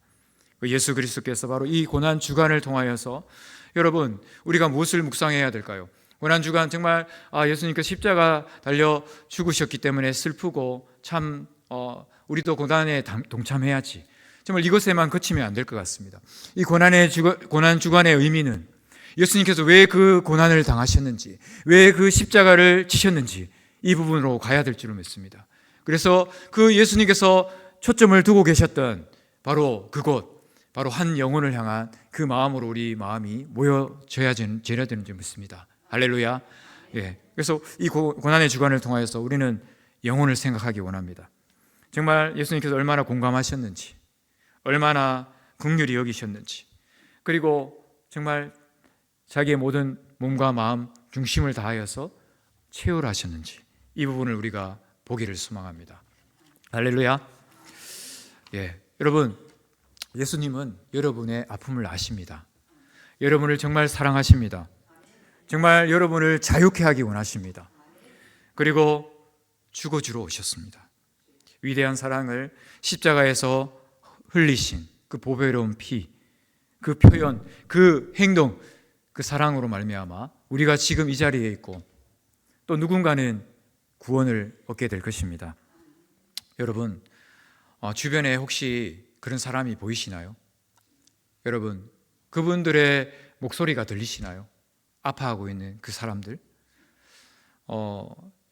예수 그리스도께서 바로 이 고난 주간을 통하여서 여러분, 우리가 무엇을 묵상해야 될까요? 고난 주간 정말 예수님께서 십자가 달려 죽으셨기 때문에 슬프고 참 우리도 고난에 동참해야지. 정말 이것에만 그치면 안 될 것 같습니다. 이 고난 주간의 의미는 예수님께서 왜 그 고난을 당하셨는지, 왜 그 십자가를 지셨는지 이 부분으로 가야 될 줄로 믿습니다. 그래서 그 예수님께서 초점을 두고 계셨던 바로 그곳, 바로 한 영혼을 향한 그 마음으로 우리 마음이 모여져야 되는 줄 믿습니다. 할렐루야. 예. 그래서 이 고난의 주간을 통하여서 우리는 영혼을 생각하기 원합니다. 정말 예수님께서 얼마나 공감하셨는지, 얼마나 긍휼히 여기셨는지, 그리고 정말 자기의 모든 몸과 마음 중심을 다하여서 체휼하셨는지 이 부분을 우리가 보기를 소망합니다. 할렐루야. 예. 여러분, 예수님은 여러분의 아픔을 아십니다. 여러분을 정말 사랑하십니다. 정말 여러분을 자유케 하기 원하십니다. 그리고 죽어주러 오셨습니다. 위대한 사랑을 십자가에서 흘리신 그 보배로운 피, 그 표현, 그 행동, 그 사랑으로 말미암아 우리가 지금 이 자리에 있고 또 누군가는 구원을 얻게 될 것입니다. 여러분, 주변에 혹시 그런 사람이 보이시나요? 여러분, 그분들의 목소리가 들리시나요? 아파하고 있는 그 사람들.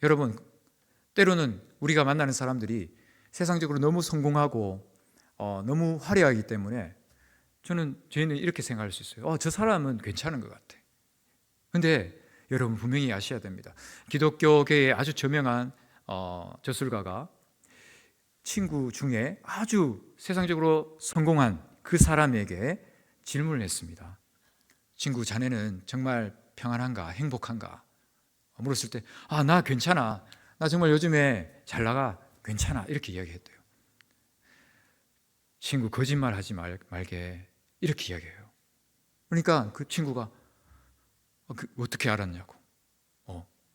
여러분, 때로는 우리가 만나는 사람들이 세상적으로 너무 성공하고 너무 화려하기 때문에 저희는 이렇게 생각할 수 있어요. 저 사람은 괜찮은 것 같아. 근데 여러분, 분명히 아셔야 됩니다. 기독교계의 아주 저명한 저술가가 친구 중에 아주 세상적으로 성공한 그 사람에게 질문을 했습니다. 친구, 자네는 정말 평안한가, 행복한가? 물었을 때, 나 괜찮아. 나 정말 요즘에 잘 나가. 괜찮아. 이렇게 이야기했대요. 친구, 거짓말 하지 말게. 이렇게 이야기해요. 그러니까 그 친구가 어떻게 알았냐고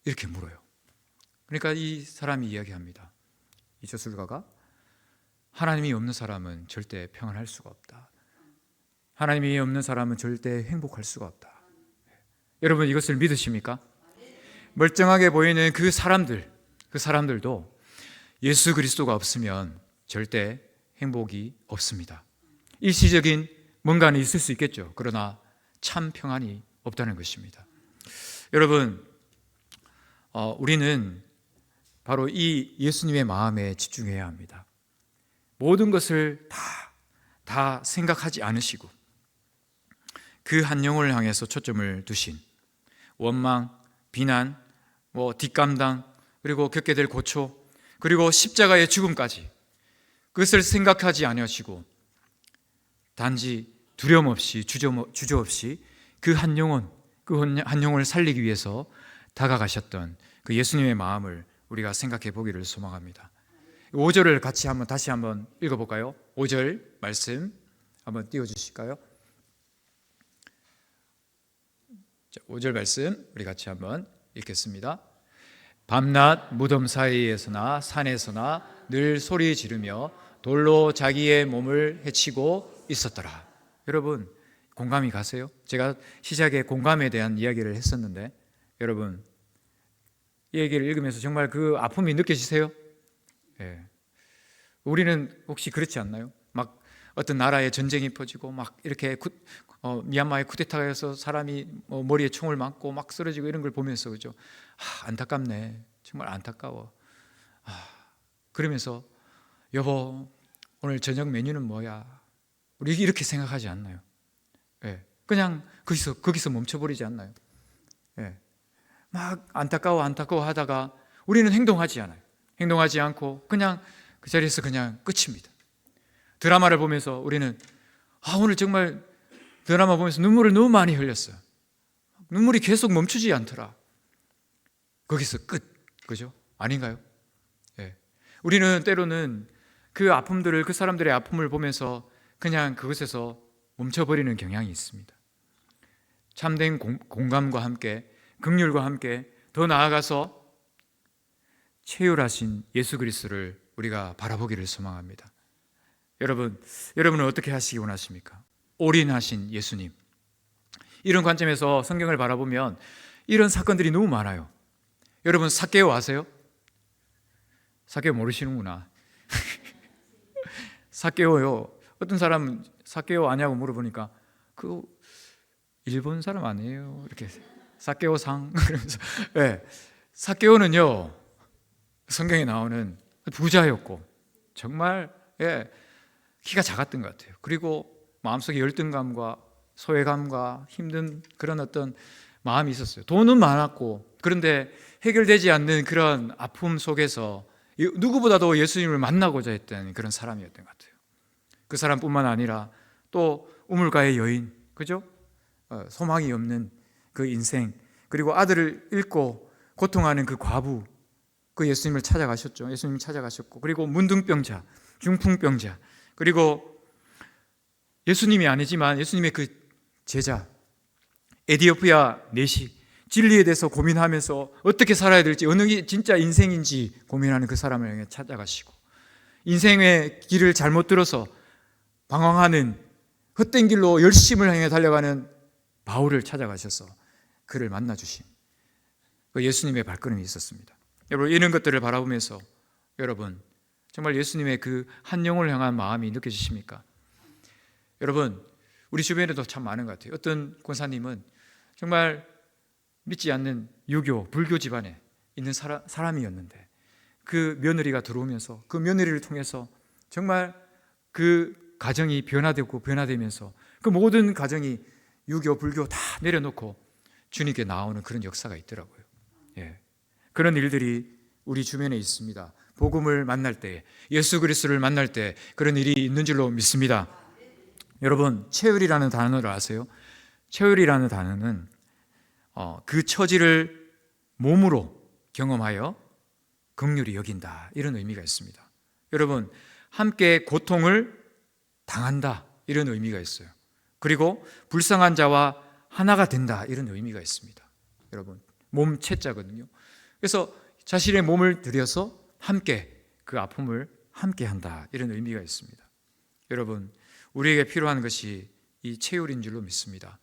이렇게 물어요. 그러니까 이 사람이 이야기합니다. 이 저술가가 하나님이 없는 사람은 절대 평안할 수가 없다. 하나님이 없는 사람은 절대 행복할 수가 없다. 여러분, 이것을 믿으십니까? 멀쩡하게 보이는 그 사람들도 예수 그리스도가 없으면 절대 행복이 없습니다. 일시적인 뭔가는 있을 수 있겠죠. 그러나 참 평안이 없다는 것입니다. 여러분, 우리는 바로 이 예수님의 마음에 집중해야 합니다. 모든 것을 다 생각하지 않으시고 그 한 영혼을 향해서 초점을 두신 원망, 비난, 뒷감당, 그리고 겪게 될 고초, 그리고 십자가의 죽음까지 그것을 생각하지 않으시고 단지 두려움 없이 주저 없이 그 한 영혼을 살리기 위해서 다가가셨던 그 예수님의 마음을 우리가 생각해 보기를 소망합니다. 5절을 같이 다시 한번 읽어볼까요? 5절 말씀 한번 띄워주실까요? 5절 말씀 우리 같이 한번 읽겠습니다. 밤낮 무덤 사이에서나 산에서나 늘 소리 지르며 돌로 자기의 몸을 해치고 있었더라. 여러분, 공감이 가세요? 제가 시작에 공감에 대한 이야기를 했었는데 여러분, 이 얘기를 읽으면서 정말 그 아픔이 느껴지세요? 예. 우리는 혹시 그렇지 않나요? 어떤 나라에 전쟁이 퍼지고 막 이렇게 미얀마에 쿠데타가 해서 사람이 머리에 총을 맞고 막 쓰러지고 이런 걸 보면서 그죠? 안타깝네. 정말 안타까워. 그러면서 여보 오늘 저녁 메뉴는 뭐야? 우리 이렇게 생각하지 않나요? 예. 그냥 거기서 멈춰버리지 않나요? 예. 막 안타까워 하다가 우리는 행동하지 않아요. 행동하지 않고 그냥 그 자리에서 그냥 끝입니다. 드라마를 보면서 우리는 오늘 정말 드라마 보면서 눈물을 너무 많이 흘렸어요. 눈물이 계속 멈추지 않더라. 거기서 끝. 그죠? 아닌가요? 예. 우리는 때로는 그 아픔들을, 그 사람들의 아픔을 보면서 그냥 그것에서 멈춰버리는 경향이 있습니다. 참된 공감과 함께, 긍휼과 함께 더 나아가서 최율하신 예수 그리스도를 우리가 바라보기를 소망합니다. 여러분은 어떻게 하시기 원하십니까? 올인하신 예수님. 이런 관점에서 성경을 바라보면 이런 사건들이 너무 많아요. 여러분 삭개오 아세요? 삭개오 모르시는구나. 삭개오요. 어떤 사람 삭개오 아냐고 물어보니까 그 일본 사람 아니에요. 이렇게 삭개오상 그러면서 삭개오는요 성경에 나오는 부자였고 정말 키가 작았던 것 같아요. 그리고 마음속에 열등감과 소외감과 힘든 그런 어떤 마음이 있었어요. 돈은 많았고 그런데 해결되지 않는 그런 아픔 속에서 누구보다도 예수님을 만나고자 했던 그런 사람이었던 것 같아요. 그 사람뿐만 아니라 또 우물가의 여인, 그죠? 소망이 없는 그 인생, 그리고 아들을 잃고 고통하는 그 과부, 그 예수님을 찾아가셨죠. 예수님 찾아가셨고, 그리고 문둥병자, 중풍병자, 그리고 예수님이 아니지만 예수님의 그 제자 에디오피아 내시, 진리에 대해서 고민하면서 어떻게 살아야 될지, 어느 게 진짜 인생인지 고민하는 그 사람을 향해 찾아가시고, 인생의 길을 잘못 들어서 방황하는 헛된 길로 열심을 향해 달려가는 바울을 찾아가셔서 그를 만나주신 그 예수님의 발걸음이 있었습니다. 여러분 이런 것들을 바라보면서 여러분 정말 예수님의 그 한 영혼을 향한 마음이 느껴지십니까? 여러분 우리 주변에도 참 많은 것 같아요. 어떤 권사님은 정말 믿지 않는 유교, 불교 집안에 있는 사람이었는데 그 며느리가 들어오면서 그 며느리를 통해서 정말 그 가정이 변화되면서 그 모든 가정이 유교, 불교 다 내려놓고 주님께 나오는 그런 역사가 있더라고요. 그런 일들이 우리 주변에 있습니다. 복음을 만날 때, 예수 그리스도를 만날 때 그런 일이 있는 줄로 믿습니다. 여러분 체휼이라는 단어를 아세요? 체휼이라는 단어는 그 처지를 몸으로 경험하여 긍휼히 여긴다, 이런 의미가 있습니다. 여러분 함께 고통을 당한다, 이런 의미가 있어요. 그리고 불쌍한 자와 하나가 된다, 이런 의미가 있습니다. 여러분 몸 채자거든요. 그래서 자신의 몸을 들여서 함께 그 아픔을 함께 한다, 이런 의미가 있습니다. 여러분 우리에게 필요한 것이 이 체휼인 줄로 믿습니다.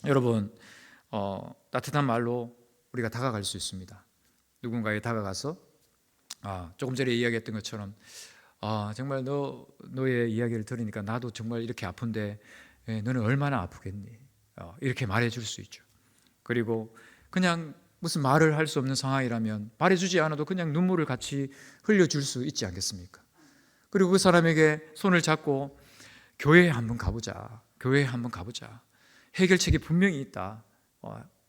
여러분 따뜻한 말로 우리가 다가갈 수 있습니다. 누군가에 다가가서 조금 전에 이야기했던 것처럼 정말 너의 이야기를 들으니까 나도 정말 이렇게 아픈데 너는 얼마나 아프겠니? 이렇게 말해줄 수 있죠. 그리고 그냥 무슨 말을 할 수 없는 상황이라면 말해주지 않아도 그냥 눈물을 같이 흘려줄 수 있지 않겠습니까? 그리고 그 사람에게 손을 잡고 교회에 한번 가보자, 교회에 한번 가보자, 해결책이 분명히 있다,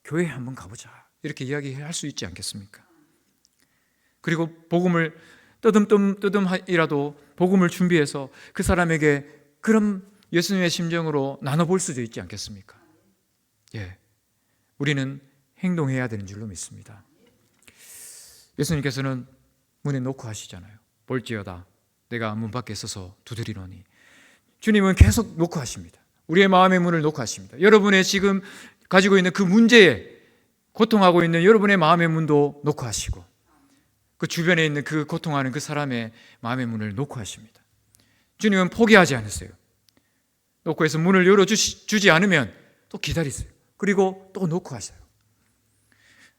교회에 한번 가보자, 이렇게 이야기할 수 있지 않겠습니까? 그리고 복음을 뜨듬이라도 복음을 준비해서 그 사람에게 그런 예수님의 심정으로 나눠볼 수도 있지 않겠습니까? 우리는 행동해야 되는 줄로 믿습니다. 예수님께서는 문에 놓고 하시잖아요. 볼지어다 내가 문 밖에 서서 두드리노니. 주님은 계속 놓고 하십니다. 우리의 마음의 문을 놓고 하십니다. 여러분의 지금 가지고 있는 그 문제에 고통하고 있는 여러분의 마음의 문도 놓고 하시고, 그 주변에 있는 그 고통하는 그 사람의 마음의 문을 놓고 하십니다. 주님은 포기하지 않으세요. 놓고 해서 문을 열어주지 않으면 또 기다리세요. 그리고 또 놓고 하세요.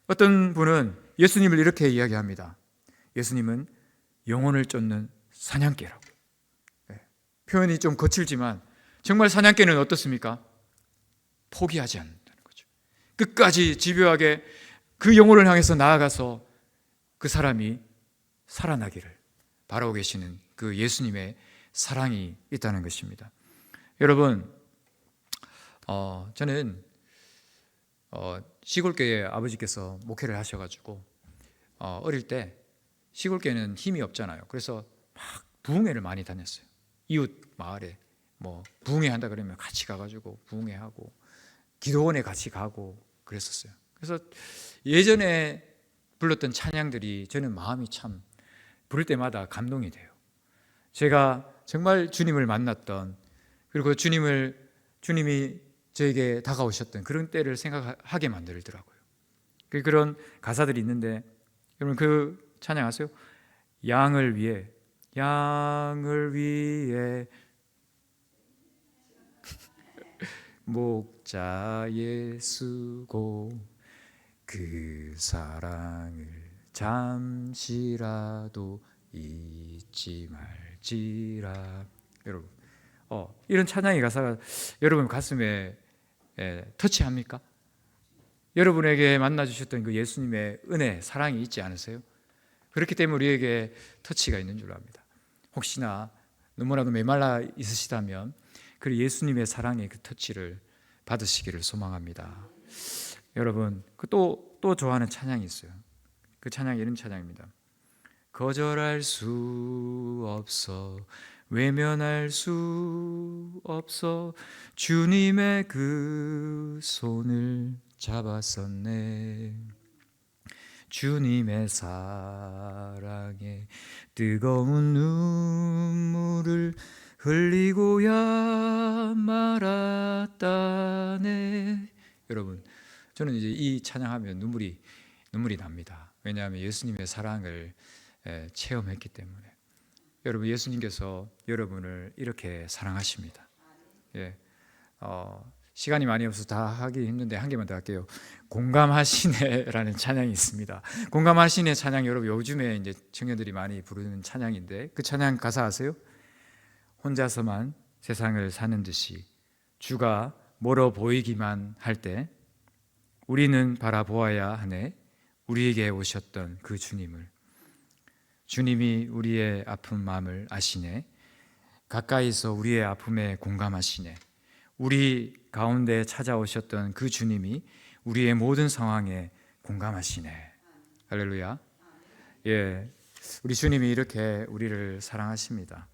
어떤 분은 예수님을 이렇게 이야기합니다. 예수님은 영혼을 쫓는 사냥개라고. 표현이 좀 거칠지만 정말 사냥개는 어떻습니까? 포기하지 않는다는 거죠. 끝까지 집요하게 그 영혼을 향해서 나아가서 그 사람이 살아나기를 바라고 계시는 그 예수님의 사랑이 있다는 것입니다. 여러분, 저는 시골교회 아버지께서 목회를 하셔가지고 어릴 때 시골교회는 힘이 없잖아요. 그래서 막 부흥회를 많이 다녔어요. 이웃 마을에 뭐 부흥회 한다 그러면 같이 가가지고 부흥회하고 기도원에 같이 가고 그랬었어요. 그래서 예전에 불렀던 찬양들이 저는 마음이 참 부를 때마다 감동이 돼요. 제가 정말 주님을 만났던, 그리고 주님이 저에게 다가오셨던 그런 때를 생각하게 만들더라고요. 그런 가사들이 있는데, 여러분 그 찬양 아세요? 양을 위해 목자의 수고 그 사랑을 잠시라도 잊지 말지라. 여러분, 이런 찬양의 가사가 여러분 가슴에 터치합니까? 여러분에게 만나주셨던 그 예수님의 은혜, 사랑이 있지 않으세요? 그렇기 때문에 우리에게 터치가 있는 줄 압니다. 혹시나 너무나도 메말라 있으시다면 그 예수님의 사랑의 그 터치를 받으시기를 소망합니다. 여러분, 또 좋아하는 찬양이 있어요. 그 찬양이 이런 찬양입니다. 거절할 수 없어, 외면할 수 없어, 주님의 그 손을 잡았었네. 주님의 사랑에 뜨거운 눈물을 흘리고야 말았다네. 여러분, 저는 이제 이 찬양하면 눈물이 납니다. 왜냐하면 예수님의 사랑을 체험했기 때문에. 여러분, 예수님께서 여러분을 이렇게 사랑하십니다. 예, 시간이 많이 없어서 다 하기 힘든데 한 개만 더 할게요. 공감하시네라는 찬양이 있습니다. 공감하시네 찬양, 여러분 요즘에 이제 청년들이 많이 부르는 찬양인데, 그 찬양 가사 아세요? 혼자서만 세상을 사는 듯이 주가 멀어 보이기만 할 때 우리는 바라보아야 하네. 우리에게 오셨던 그 주님을. 주님이 우리의 아픈 마음을 아시네. 가까이서 우리의 아픔에 공감하시네. 우리 가운데 찾아오셨던 그 주님이 우리의 모든 상황에 공감하시네. 할렐루야. 예, 우리 주님이 이렇게 우리를 사랑하십니다.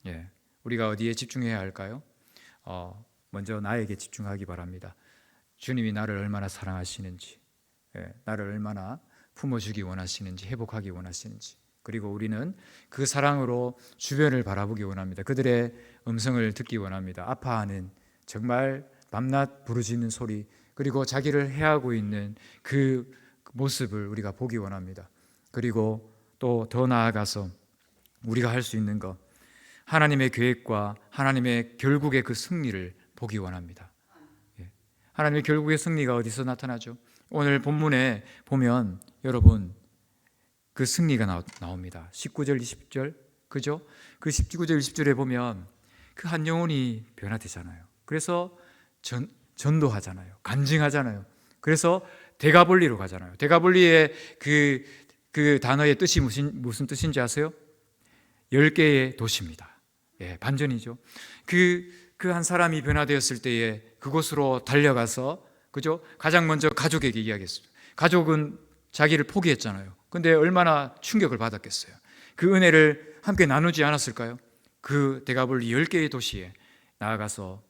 예, 우리가 어디에 집중해야 할까요? 먼저 나에게 집중하기 바랍니다. 주님이 나를 얼마나 사랑하시는지, 나를 얼마나 품어주기 원하시는지, 회복하기 원하시는지, 그리고 우리는 그 사랑으로 주변을 바라보기 원합니다. 그들의 음성을 듣기 원합니다. 아파하는, 정말 밤낮 부르짖는 소리, 그리고 자기를 해하고 있는 그 모습을 우리가 보기 원합니다. 그리고 또 더 나아가서 우리가 할 수 있는 것, 하나님의 계획과 하나님의 결국의 그 승리를 보기 원합니다. 하나님의 결국의 승리가 어디서 나타나죠? 오늘 본문에 보면 여러분 그 승리가 나옵니다. 19절 20절, 그죠? 그 19절 20절에 보면 그 한 영혼이 변화되잖아요. 그래서 전도하잖아요. 간증하잖아요. 그래서 데가볼리로 가잖아요. 데가볼리의 그 단어의 뜻이 무슨 뜻인지 아세요? 10개의 도시입니다. 예, 반전이죠. 그 한 사람이 변화되었을 때에 그곳으로 달려가서, 그죠? 가장 먼저 가족에게 이야기했어요. 가족은 자기를 포기했잖아요. 근데 얼마나 충격을 받았겠어요. 그 은혜를 함께 나누지 않았을까요? 그 데가볼리 10개의 도시에 나아가서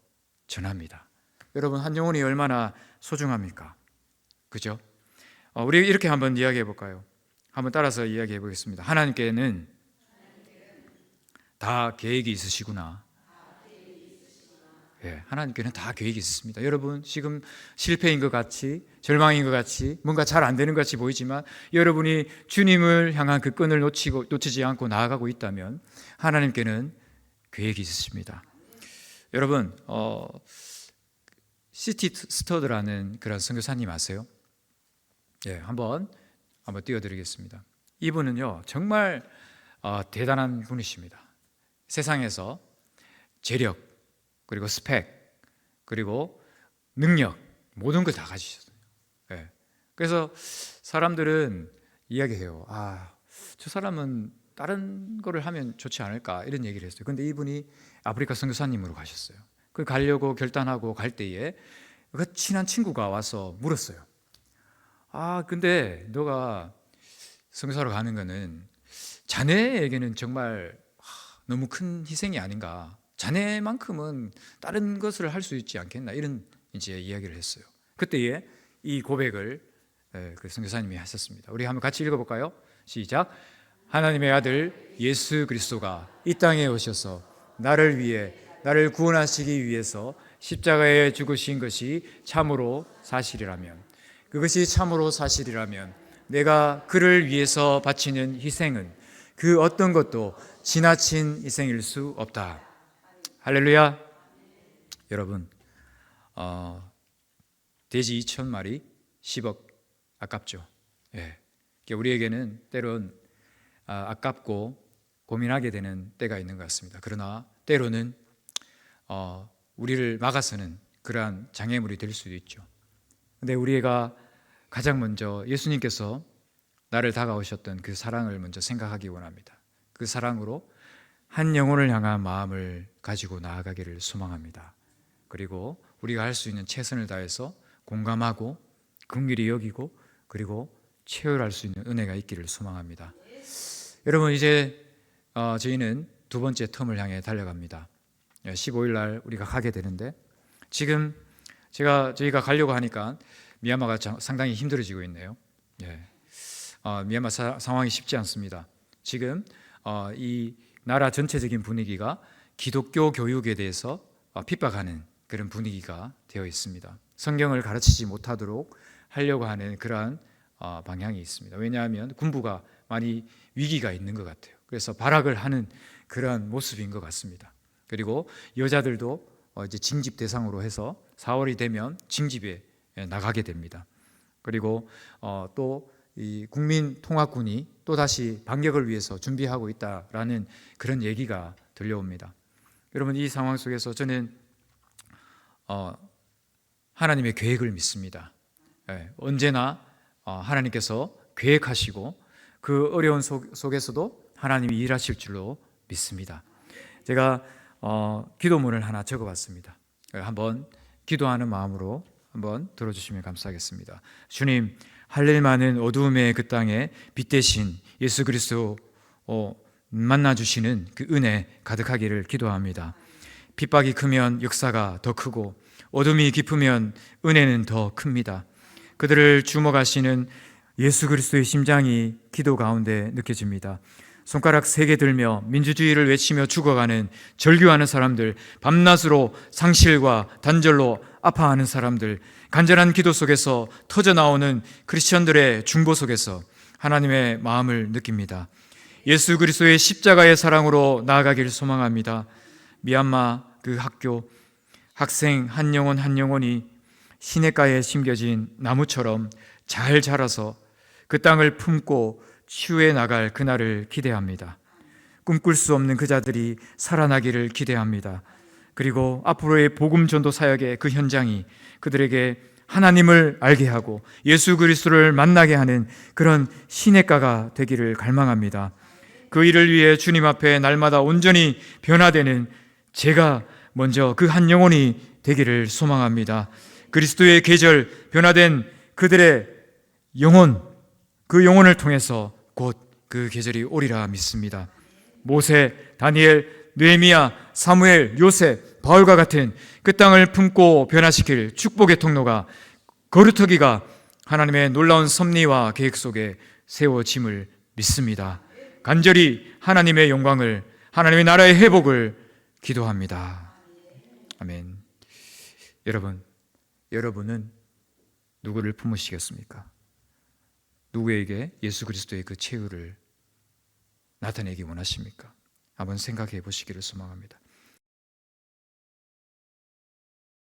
전합니다. 여러분, 한 영혼이 얼마나 소중합니까? 그죠? 우리 이렇게 한번 이야기해 볼까요? 한번 따라서 이야기해 보겠습니다. 하나님께는 다 계획이 있으시구나. 예, 하나님께는 다 계획이 있습니다. 여러분, 지금 실패인 것 같이, 절망인 것 같이, 뭔가 잘 안 되는 것 같이 보이지만 여러분이 주님을 향한 그 끈을 놓치지 않고 나아가고 있다면 하나님께는 계획이 있으십니다. 여러분, 시티 스터드라는 그런 선교사님 아세요? 예, 한번 띄워드리겠습니다. 이분은요 정말 대단한 분이십니다. 세상에서 재력, 그리고 스펙, 그리고 능력, 모든 걸 다 가지셨어요. 예. 그래서 사람들은 이야기해요. 저 사람은 다른 거를 하면 좋지 않을까, 이런 얘기를 했어요. 근데 이분이 아프리카 선교사님으로 가셨어요. 그 가려고 결단하고 갈 때에 그 친한 친구가 와서 물었어요. 근데 너가 선교사로 가는 거는 자네에게는 정말 너무 큰 희생이 아닌가. 자네만큼은 다른 것을 할 수 있지 않겠나, 이런 이제 이야기를 했어요. 그때에 이 고백을 그 선교사님이 하셨습니다. 우리 한번 같이 읽어볼까요? 시작. 하나님의 아들 예수 그리스도가 이 땅에 오셔서 나를 위해, 나를 구원하시기 위해서 십자가에 죽으신 것이 참으로 사실이라면, 그것이 참으로 사실이라면 내가 그를 위해서 바치는 희생은 그 어떤 것도 지나친 희생일 수 없다. 할렐루야. 여러분, 돼지 2,000마리 10억 아깝죠. 예. 우리에게는 때론 아깝고 고민하게 되는 때가 있는 것 같습니다. 그러나 때로는 우리를 막아서는 그러한 장애물이 될 수도 있죠. 근데 우리가 가장 먼저 예수님께서 나를 다가오셨던 그 사랑을 먼저 생각하기 원합니다. 그 사랑으로 한 영혼을 향한 마음을 가지고 나아가기를 소망합니다. 그리고 우리가 할 수 있는 최선을 다해서 공감하고 긍휼히 여기고 그리고 체휼할 수 있는 은혜가 있기를 소망합니다. 여러분, 이제 저희는 두 번째 텀을 향해 달려갑니다. 15일 날 우리가 가게 되는데, 지금 저희가 가려고 하니까 미얀마가 상당히 힘들어지고 있네요. 미얀마 상황이 쉽지 않습니다. 지금 이 나라 전체적인 분위기가 기독교 교육에 대해서 핍박하는 그런 분위기가 되어 있습니다. 성경을 가르치지 못하도록 하려고 하는 그러한 방향이 있습니다. 왜냐하면 군부가 많이 위기가 있는 것 같아요. 그래서 발악을 하는 그러한 모습인 것 같습니다. 그리고 여자들도 이제 징집 대상으로 해서 4월이 되면 징집에 나가게 됩니다. 그리고 또 이 국민통합군이 또 다시 반격을 위해서 준비하고 있다라는 그런 얘기가 들려옵니다. 여러분, 이 상황 속에서 저는 하나님의 계획을 믿습니다. 언제나 하나님께서 계획하시고 그 어려운 속에서도 하나님이 일하실 줄로 믿습니다. 제가 기도문을 하나 적어봤습니다. 한번 기도하는 마음으로 한번 들어주시면 감사하겠습니다. 주님, 할일 많은 어두움의 그 땅에 빛 대신 예수 그리스도 만나주시는 그 은혜 가득하기를 기도합니다. 핍박이 크면 역사가 더 크고 어둠이 깊으면 은혜는 더 큽니다. 그들을 주목하시는 예수 그리스도의 심장이 기도 가운데 느껴집니다. 손가락 3개 들며 민주주의를 외치며 죽어가는 절규하는 사람들, 밤낮으로 상실과 단절로 아파하는 사람들, 간절한 기도 속에서 터져나오는 크리스천들의 중보 속에서 하나님의 마음을 느낍니다. 예수 그리스도의 십자가의 사랑으로 나아가기를 소망합니다. 미얀마 그 학교 학생 한 영혼 한 영혼이 시냇가에 심겨진 나무처럼 잘 자라서 그 땅을 품고 치유해 나갈 그날을 기대합니다. 꿈꿀 수 없는 그 자들이 살아나기를 기대합니다. 그리고 앞으로의 복음 전도 사역의 그 현장이 그들에게 하나님을 알게 하고 예수 그리스도를 만나게 하는 그런 시냇가가 되기를 갈망합니다. 그 일을 위해 주님 앞에 날마다 온전히 변화되는 제가 먼저 그 한 영혼이 되기를 소망합니다. 그리스도의 계절 변화된 그들의 영혼, 그 영혼을 통해서 곧 그 계절이 오리라 믿습니다. 모세, 다니엘, 느헤미야, 사무엘, 요셉, 바울과 같은 그 땅을 품고 변화시킬 축복의 통로가, 거루터기가 하나님의 놀라운 섭리와 계획 속에 세워짐을 믿습니다. 간절히 하나님의 영광을, 하나님의 나라의 회복을 기도합니다. 아멘. 여러분은 누구를 품으시겠습니까? 누구에게 예수 그리스도의 그 최후를 나타내기 원하십니까? 한번 생각해 보시기를 소망합니다.